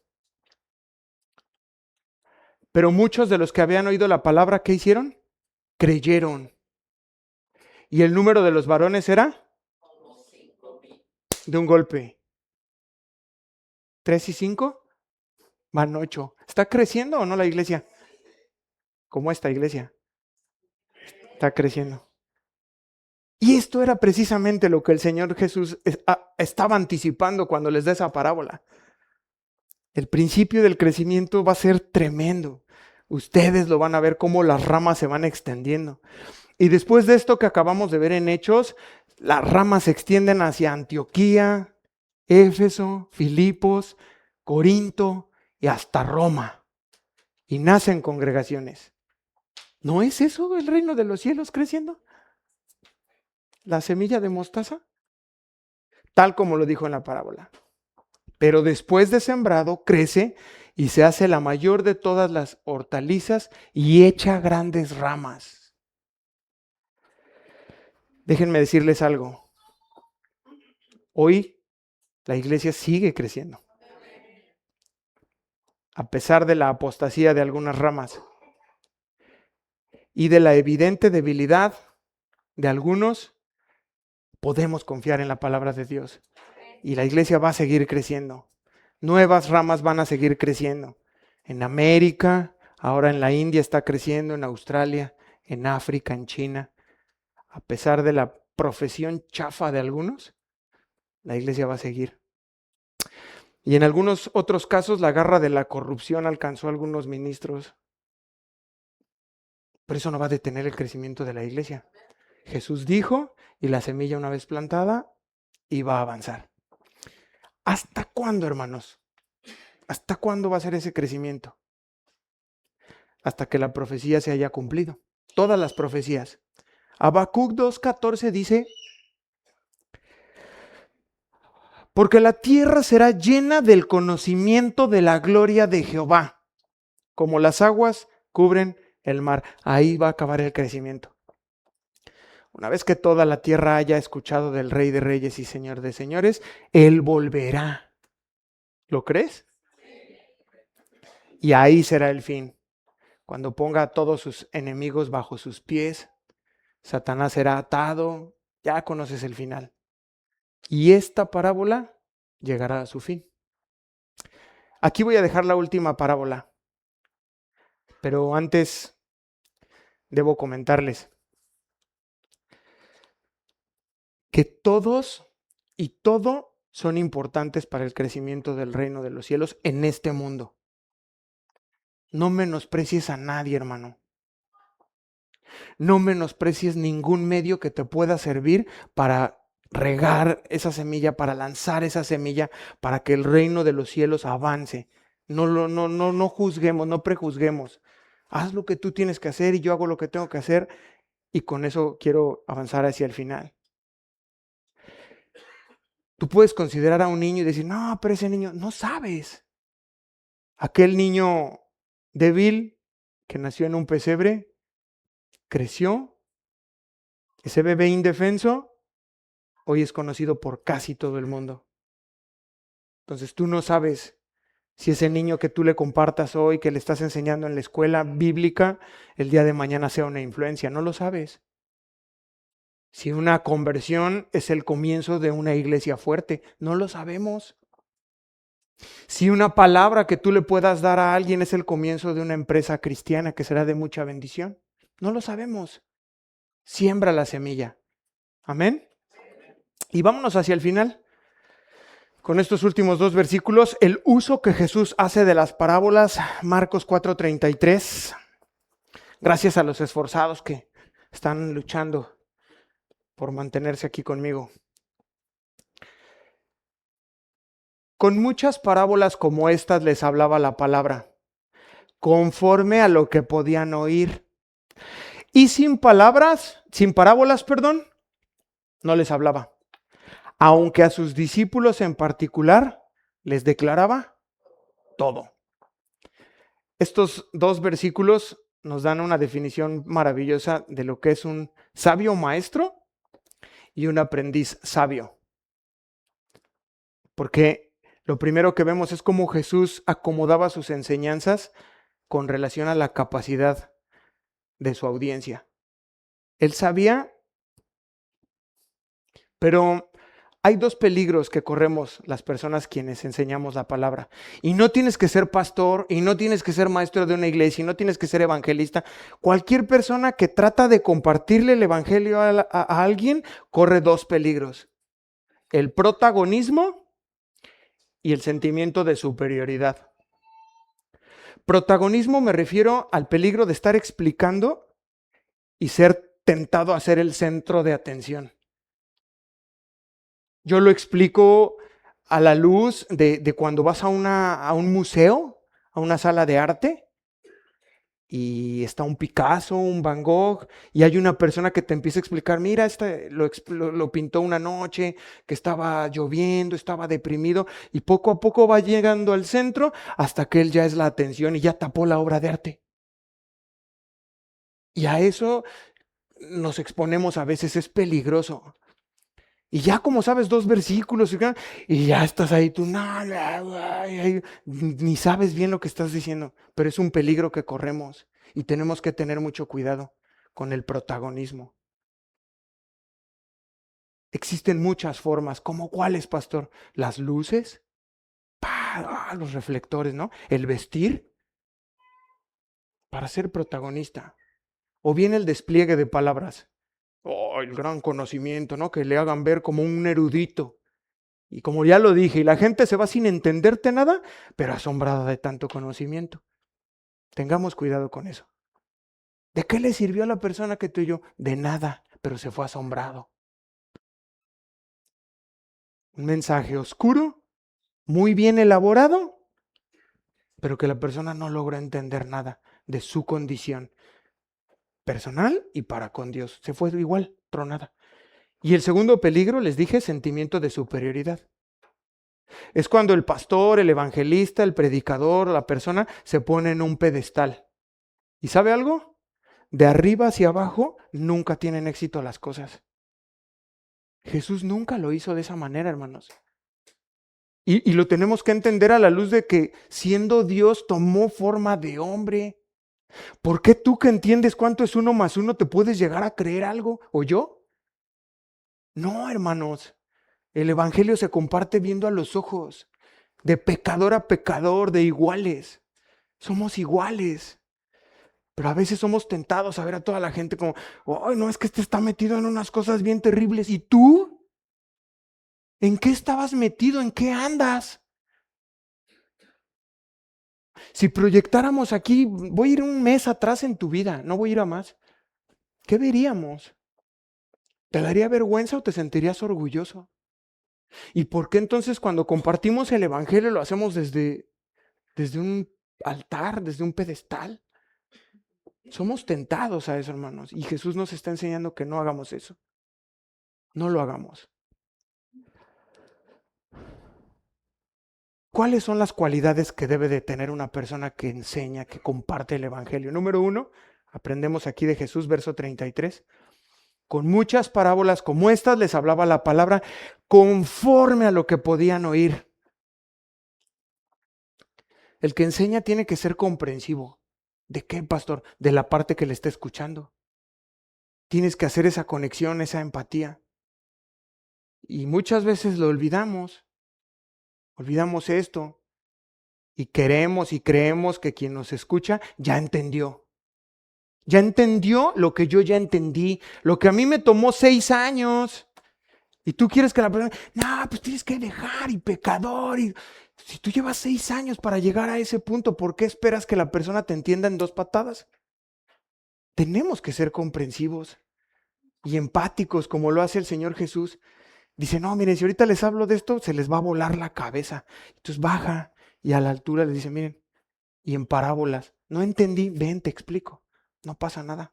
pero muchos de los que habían oído la palabra, ¿qué hicieron? Creyeron. Y el número de los varones era de un golpe. 3 y 5 van 8. ¿Está creciendo o no la iglesia? ¿Cómo esta iglesia? Está creciendo. Y esto era precisamente lo que el Señor Jesús estaba anticipando cuando les da esa parábola. El principio del crecimiento va a ser tremendo. Ustedes lo van a ver cómo las ramas se van extendiendo. Y después de esto que acabamos de ver en Hechos, las ramas se extienden hacia Antioquía, Éfeso, Filipos, Corinto y hasta Roma. Y nacen congregaciones. ¿No es eso el reino de los cielos creciendo? La semilla de mostaza, tal como lo dijo en la parábola. Pero después de sembrado, crece y se hace la mayor de todas las hortalizas y echa grandes ramas. Déjenme decirles algo. Hoy la iglesia sigue creciendo, a pesar de la apostasía de algunas ramas y de la evidente debilidad de algunos. Podemos confiar en la palabra de Dios y la iglesia va a seguir creciendo. Nuevas ramas van a seguir creciendo. En América, ahora en la India está creciendo, en Australia, en África, en China. A pesar de la profesión chafa de algunos, la iglesia va a seguir. Y en algunos otros casos, la garra de la corrupción alcanzó a algunos ministros. Pero eso no va a detener el crecimiento de la iglesia. Jesús dijo, y la semilla una vez plantada, iba a avanzar. ¿Hasta cuándo, hermanos? ¿Hasta cuándo va a ser ese crecimiento? Hasta que la profecía se haya cumplido. Todas las profecías. Habacuc 2:14 dice, porque la tierra será llena del conocimiento de la gloria de Jehová, como las aguas cubren el mar. Ahí va a acabar el crecimiento. Una vez que toda la tierra haya escuchado del Rey de Reyes y Señor de Señores, Él volverá. ¿Lo crees? Y ahí será el fin. Cuando ponga a todos sus enemigos bajo sus pies, Satanás será atado. Ya conoces el final. Y esta parábola llegará a su fin. Aquí voy a dejar la última parábola, pero antes debo comentarles que todos y todo son importantes para el crecimiento del reino de los cielos en este mundo. No menosprecies a nadie, hermano. No menosprecies ningún medio que te pueda servir para regar esa semilla, para lanzar esa semilla, para que el reino de los cielos avance. No juzguemos, no prejuzguemos. Haz lo que tú tienes que hacer y yo hago lo que tengo que hacer y con eso quiero avanzar hacia el final. Tú puedes considerar a un niño y decir, no, pero ese niño, no sabes. Aquel niño débil que nació en un pesebre, creció, ese bebé indefenso, hoy es conocido por casi todo el mundo. Entonces tú no sabes si ese niño que tú le compartas hoy, que le estás enseñando en la escuela bíblica, el día de mañana sea una influencia. No lo sabes. Si una conversión es el comienzo de una iglesia fuerte, no lo sabemos. Si una palabra que tú le puedas dar a alguien es el comienzo de una empresa cristiana que será de mucha bendición, no lo sabemos. Siembra la semilla. Amén. Y vámonos hacia el final. Con estos últimos 2 versículos, el uso que Jesús hace de las parábolas, Marcos 4:33. Gracias a los esforzados que están luchando por mantenerse aquí conmigo. Con muchas parábolas como estas les hablaba la palabra, conforme a lo que podían oír. Y sin parábolas, no les hablaba. Aunque a sus discípulos en particular les declaraba todo. Estos dos versículos nos dan una definición maravillosa de lo que es un sabio maestro y un aprendiz sabio. Porque lo primero que vemos es cómo Jesús acomodaba sus enseñanzas con relación a la capacidad de su audiencia. Él sabía, pero hay dos peligros que corremos las personas quienes enseñamos la palabra. Y no tienes que ser pastor, y no tienes que ser maestro de una iglesia, y no tienes que ser evangelista. Cualquier persona que trata de compartirle el evangelio a alguien corre dos peligros: el protagonismo y el sentimiento de superioridad. Protagonismo me refiero al peligro de estar explicando y ser tentado a ser el centro de atención. Yo lo explico a la luz de cuando vas a un museo, a una sala de arte, y está un Picasso, un Van Gogh, y hay una persona que te empieza a explicar, mira, lo pintó una noche, que estaba lloviendo, estaba deprimido, y poco a poco va llegando al centro hasta que él ya es la atención y ya tapó la obra de arte. Y a eso nos exponemos a veces, es peligroso. Y ya como sabes dos versículos y ya estás ahí, tú ni sabes bien lo que estás diciendo, pero es un peligro que corremos y tenemos que tener mucho cuidado con el protagonismo. Existen muchas formas, ¿cómo cuáles, pastor? Las luces, los reflectores, ¿no? El vestir para ser protagonista. O bien el despliegue de palabras. El gran conocimiento, ¿no? Que le hagan ver como un erudito. Y como ya lo dije, y la gente se va sin entenderte nada, pero asombrada de tanto conocimiento. Tengamos cuidado con eso. ¿De qué le sirvió a la persona que tú y yo? De nada, pero se fue asombrado. Un mensaje oscuro, muy bien elaborado, pero que la persona no logra entender nada de su condición personal y para con Dios. Se fue igual, tronada. Y el segundo peligro, les dije, sentimiento de superioridad. Es cuando el pastor, el evangelista, el predicador, la persona se pone en un pedestal. ¿Y sabe algo? De arriba hacia abajo nunca tienen éxito las cosas. Jesús nunca lo hizo de esa manera, hermanos. Y lo tenemos que entender a la luz de que siendo Dios tomó forma de hombre. ¿Por qué tú que entiendes cuánto es 1 más 1 te puedes llegar a creer algo? ¿O yo? No, hermanos. El evangelio se comparte viendo a los ojos, de pecador a pecador, de iguales. Somos iguales. Pero a veces somos tentados a ver a toda la gente como, ay, no, es que este está metido en unas cosas bien terribles. ¿Y tú? ¿En qué estabas metido? ¿En qué andas? Si proyectáramos aquí, voy a ir un mes atrás en tu vida, no voy a ir a más. ¿Qué veríamos? ¿Te daría vergüenza o te sentirías orgulloso? ¿Y por qué entonces cuando compartimos el evangelio lo hacemos desde un altar, desde un pedestal? Somos tentados a eso, hermanos. Y Jesús nos está enseñando que no hagamos eso. No lo hagamos. ¿Cuáles son las cualidades que debe de tener una persona que enseña, que comparte el evangelio? Número 1, aprendemos aquí de Jesús, verso 33. Con muchas parábolas como estas les hablaba la palabra conforme a lo que podían oír. El que enseña tiene que ser comprensivo. ¿De qué, pastor? De la parte que le está escuchando. Tienes que hacer esa conexión, esa empatía. Y muchas veces lo olvidamos. Olvidamos esto. Y queremos y creemos que quien nos escucha ya entendió. Ya entendió lo que yo ya entendí. Lo que a mí me tomó 6 años. Y tú quieres que la persona, no, pues tienes que dejar y pecador. Y si tú llevas 6 años para llegar a ese punto, ¿por qué esperas que la persona te entienda en 2 patadas? Tenemos que ser comprensivos y empáticos como lo hace el Señor Jesús. Dice, no, miren, si ahorita les hablo de esto, se les va a volar la cabeza. Entonces baja y a la altura les dice, miren, y en parábolas, no entendí, ven, te explico, no pasa nada.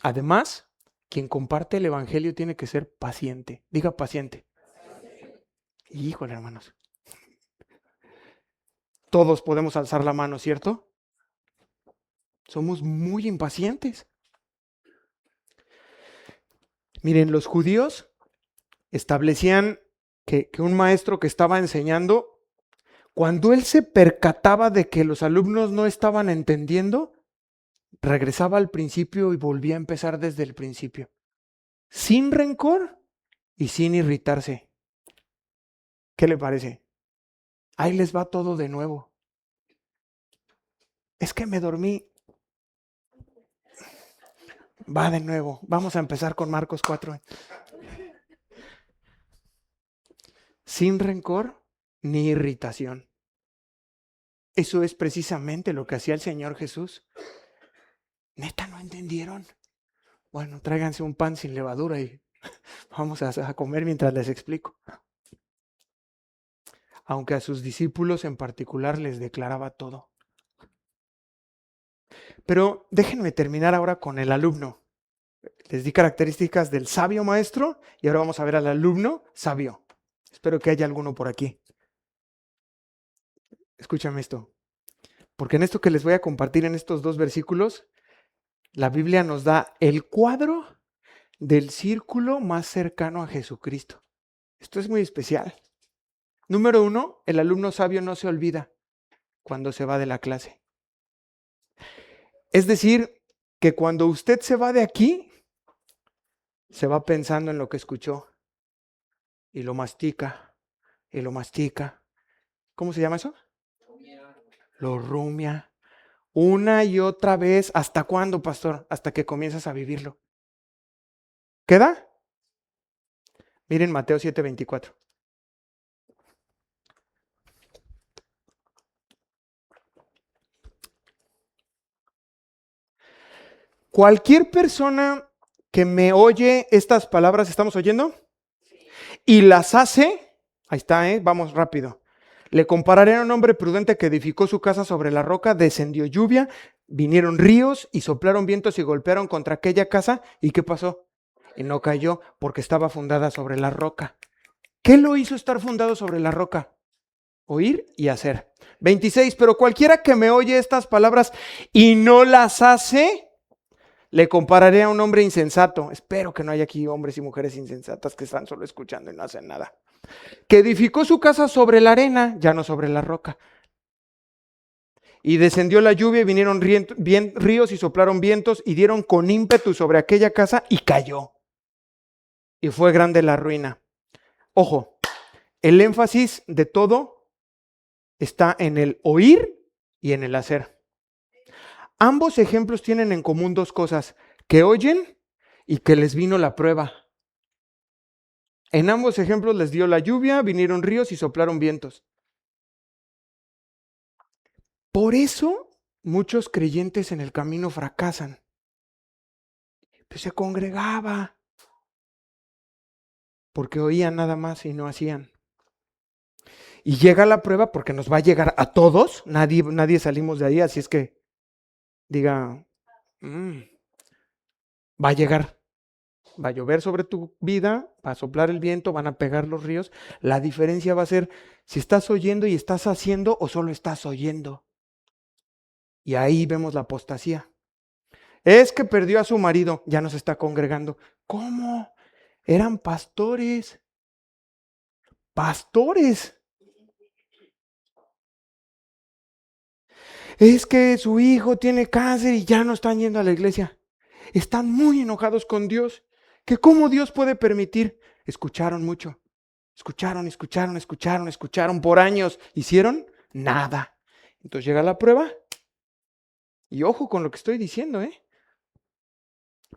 Además, quien comparte el evangelio tiene que ser paciente. Diga paciente. Híjole, hermanos. Todos podemos alzar la mano, ¿cierto? Somos muy impacientes. Miren, los judíos establecían que un maestro que estaba enseñando, cuando él se percataba de que los alumnos no estaban entendiendo, regresaba al principio y volvía a empezar desde el principio, sin rencor y sin irritarse. ¿Qué le parece? Ahí les va todo de nuevo. Es que me dormí. Va de nuevo. Vamos a empezar con Marcos 4. Sin rencor ni irritación. Eso es precisamente lo que hacía el Señor Jesús. ¿Neta no entendieron? Bueno, tráiganse un pan sin levadura y vamos a comer mientras les explico. Aunque a sus discípulos en particular les declaraba todo. Pero déjenme terminar ahora con el alumno. Les di características del sabio maestro y ahora vamos a ver al alumno sabio. Espero que haya alguno por aquí. Escúchame esto. Porque en esto que les voy a compartir en estos 2 versículos, la Biblia nos da el cuadro del círculo más cercano a Jesucristo. Esto es muy especial. Número 1, el alumno sabio no se olvida cuando se va de la clase. Es decir, que cuando usted se va de aquí, se va pensando en lo que escuchó y lo mastica y lo mastica. ¿Cómo se llama eso? Lo rumia. Una y otra vez. ¿Hasta cuándo, pastor? Hasta que comienzas a vivirlo. ¿Queda? Miren Mateo 7:24. Cualquier persona que me oye estas palabras, ¿estamos oyendo? Y las hace, ahí está, vamos rápido. Le compararé a un hombre prudente que edificó su casa sobre la roca, descendió lluvia, vinieron ríos y soplaron vientos y golpearon contra aquella casa. ¿Y qué pasó? Y no cayó porque estaba fundada sobre la roca. ¿Qué lo hizo estar fundado sobre la roca? Oír y hacer. 26, pero cualquiera que me oye estas palabras y no las hace, le compararé a un hombre insensato. Espero que no haya aquí hombres y mujeres insensatas que están solo escuchando y no hacen nada. Que edificó su casa sobre la arena, ya no sobre la roca. Y descendió la lluvia y vinieron ríos y soplaron vientos y dieron con ímpetu sobre aquella casa y cayó. Y fue grande la ruina. Ojo, el énfasis de todo está en el oír y en el hacer. Ambos ejemplos tienen en común 2 cosas, que oyen y que les vino la prueba. En ambos ejemplos les dio la lluvia, vinieron ríos y soplaron vientos. Por eso muchos creyentes en el camino fracasan. Pues se congregaba porque oían nada más y no hacían. Y llega la prueba porque nos va a llegar a todos, nadie salimos de ahí, así es que diga, va a llegar, va a llover sobre tu vida, va a soplar el viento, van a pegar los ríos. La diferencia va a ser si estás oyendo y estás haciendo o solo estás oyendo. Y ahí vemos la apostasía. Es que perdió a su marido, ya no se está congregando. ¿Cómo? Eran pastores. Pastores. Es que su hijo tiene cáncer y ya no están yendo a la iglesia. Están muy enojados con Dios. ¿Que cómo Dios puede permitir? Escucharon mucho. Escucharon por años. ¿Hicieron? Nada. Entonces llega la prueba. Y ojo con lo que estoy diciendo,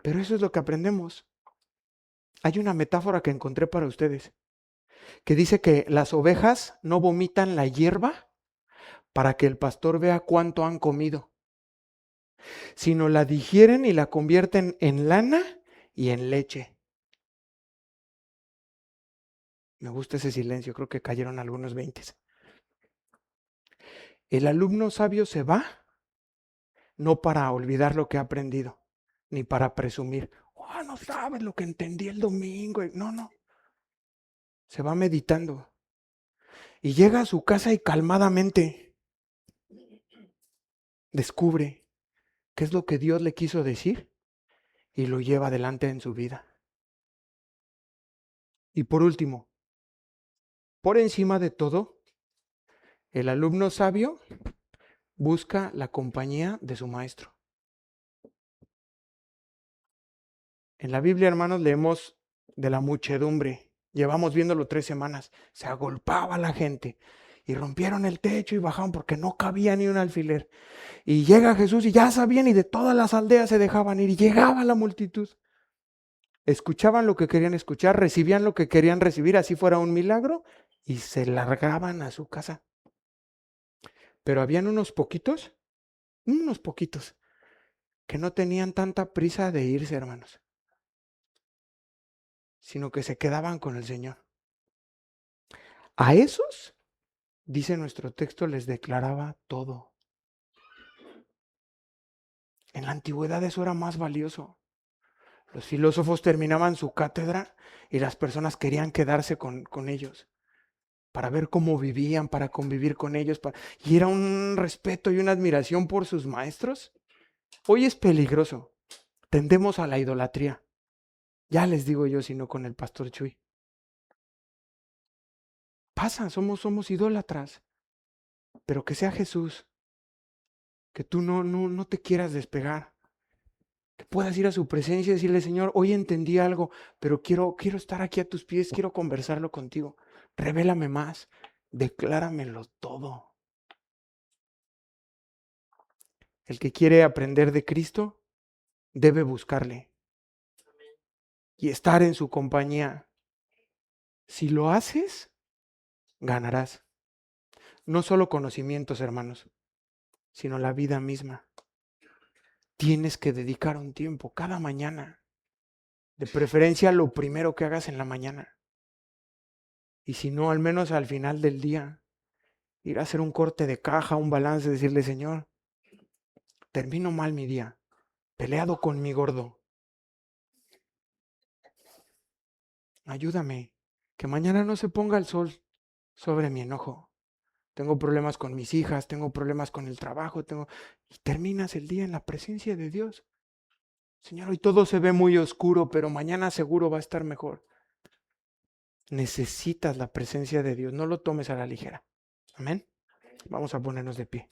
Pero eso es lo que aprendemos. Hay una metáfora que encontré para ustedes, que dice que las ovejas no vomitan la hierba para que el pastor vea cuánto han comido, sino la digieren y la convierten en lana y en leche. Me gusta ese silencio, creo que cayeron algunos 20. El alumno sabio se va, no para olvidar lo que ha aprendido, ni para presumir. Oh, no sabes lo que entendí el domingo. No. Se va meditando. Y llega a su casa y calmadamente descubre qué es lo que Dios le quiso decir y lo lleva adelante en su vida. Y por último, por encima de todo, el alumno sabio busca la compañía de su maestro. En la Biblia, hermanos, leemos de la muchedumbre. Llevamos viéndolo 3 semanas. Se agolpaba la gente y rompieron el techo y bajaban porque no cabía ni un alfiler. Y llega Jesús y ya sabían, y de todas las aldeas se dejaban ir y llegaba la multitud. Escuchaban lo que querían escuchar, recibían lo que querían recibir, así fuera un milagro, y se largaban a su casa. Pero habían unos poquitos, que no tenían tanta prisa de irse, hermanos, sino que se quedaban con el Señor. A esos, dice nuestro texto, les declaraba todo. En la antigüedad eso era más valioso. Los filósofos terminaban su cátedra y las personas querían quedarse con ellos para ver cómo vivían, para convivir con ellos. Y era un respeto y una admiración por sus maestros. Hoy es peligroso. Tendemos a la idolatría. Ya les digo yo, sino con el pastor Chuy. Pasa, somos idólatras. Pero que sea Jesús. Que tú no te quieras despegar. Que puedas ir a su presencia y decirle, Señor, hoy entendí algo, pero quiero estar aquí a tus pies, quiero conversarlo contigo. Revélame más, decláramelo todo. El que quiere aprender de Cristo debe buscarle y estar en su compañía. Si lo haces, ganarás. No solo conocimientos, hermanos, sino la vida misma. Tienes que dedicar un tiempo cada mañana. De preferencia lo primero que hagas en la mañana. Y si no, al menos al final del día, ir a hacer un corte de caja, un balance, decirle, Señor, termino mal mi día, peleado con mi gordo. Ayúdame, que mañana no se ponga el sol sobre mi enojo. Tengo problemas con mis hijas, tengo problemas con el trabajo, y terminas el día en la presencia de Dios. Señor, hoy todo se ve muy oscuro, pero mañana seguro va a estar mejor. Necesitas la presencia de Dios, no lo tomes a la ligera. Amén. Vamos a ponernos de pie.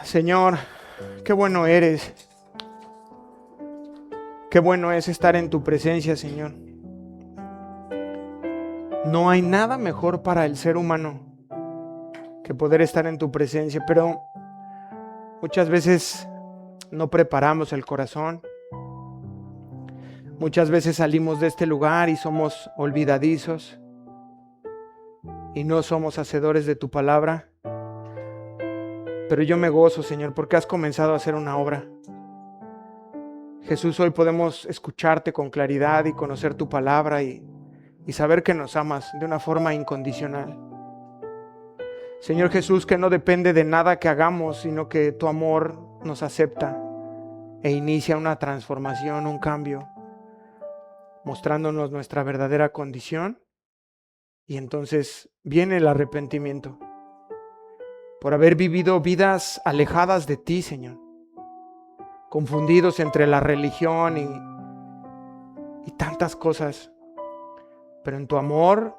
Señor, qué bueno eres. Qué bueno es estar en tu presencia, Señor. No hay nada mejor para el ser humano que poder estar en tu presencia, pero muchas veces no preparamos el corazón. Muchas veces salimos de este lugar y somos olvidadizos y no somos hacedores de tu palabra. Pero yo me gozo, Señor, porque has comenzado a hacer una obra. Jesús, hoy podemos escucharte con claridad y conocer tu palabra y saber que nos amas de una forma incondicional. Señor Jesús, que no depende de nada que hagamos, sino que tu amor nos acepta e inicia una transformación, un cambio, mostrándonos nuestra verdadera condición, y entonces viene el arrepentimiento por haber vivido vidas alejadas de ti, Señor, confundidos entre la religión y tantas cosas. Pero en tu amor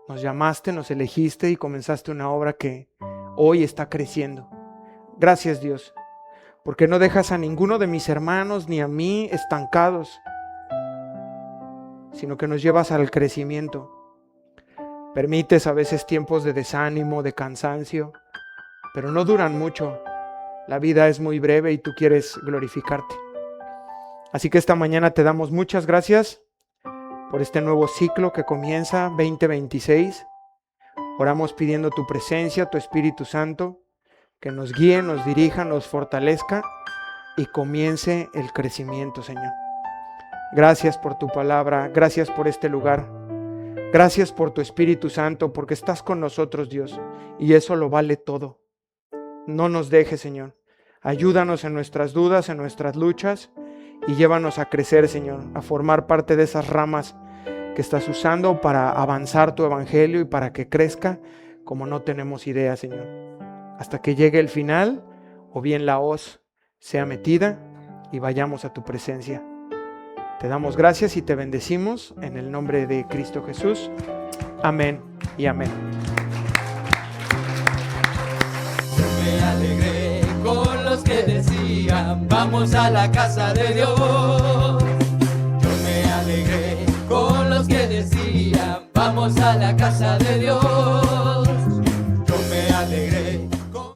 nos llamaste, nos elegiste y comenzaste una obra que hoy está creciendo. Gracias, Dios, porque no dejas a ninguno de mis hermanos ni a mí estancados, sino que nos llevas al crecimiento. Permites a veces tiempos de desánimo, de cansancio, pero no duran mucho. La vida es muy breve y tú quieres glorificarte. Así que esta mañana te damos muchas gracias por este nuevo ciclo que comienza 2026. Oramos pidiendo tu presencia, tu Espíritu Santo, que nos guíe, nos dirija, nos fortalezca y comience el crecimiento, Señor. Gracias por tu palabra, gracias por este lugar. Gracias por tu Espíritu Santo, porque estás con nosotros, Dios, y eso lo vale todo. No nos dejes, Señor. Ayúdanos en nuestras dudas, en nuestras luchas, y llévanos a crecer, Señor, a formar parte de esas ramas que estás usando para avanzar tu evangelio y para que crezca como no tenemos idea, Señor. Hasta que llegue el final, o bien la hoz sea metida y vayamos a tu presencia. Te damos gracias y te bendecimos en el nombre de Cristo Jesús. Amén y amén. Me alegré con los que decían, vamos a la casa de Dios. Yo me alegré con los que decían, vamos a la casa de Dios.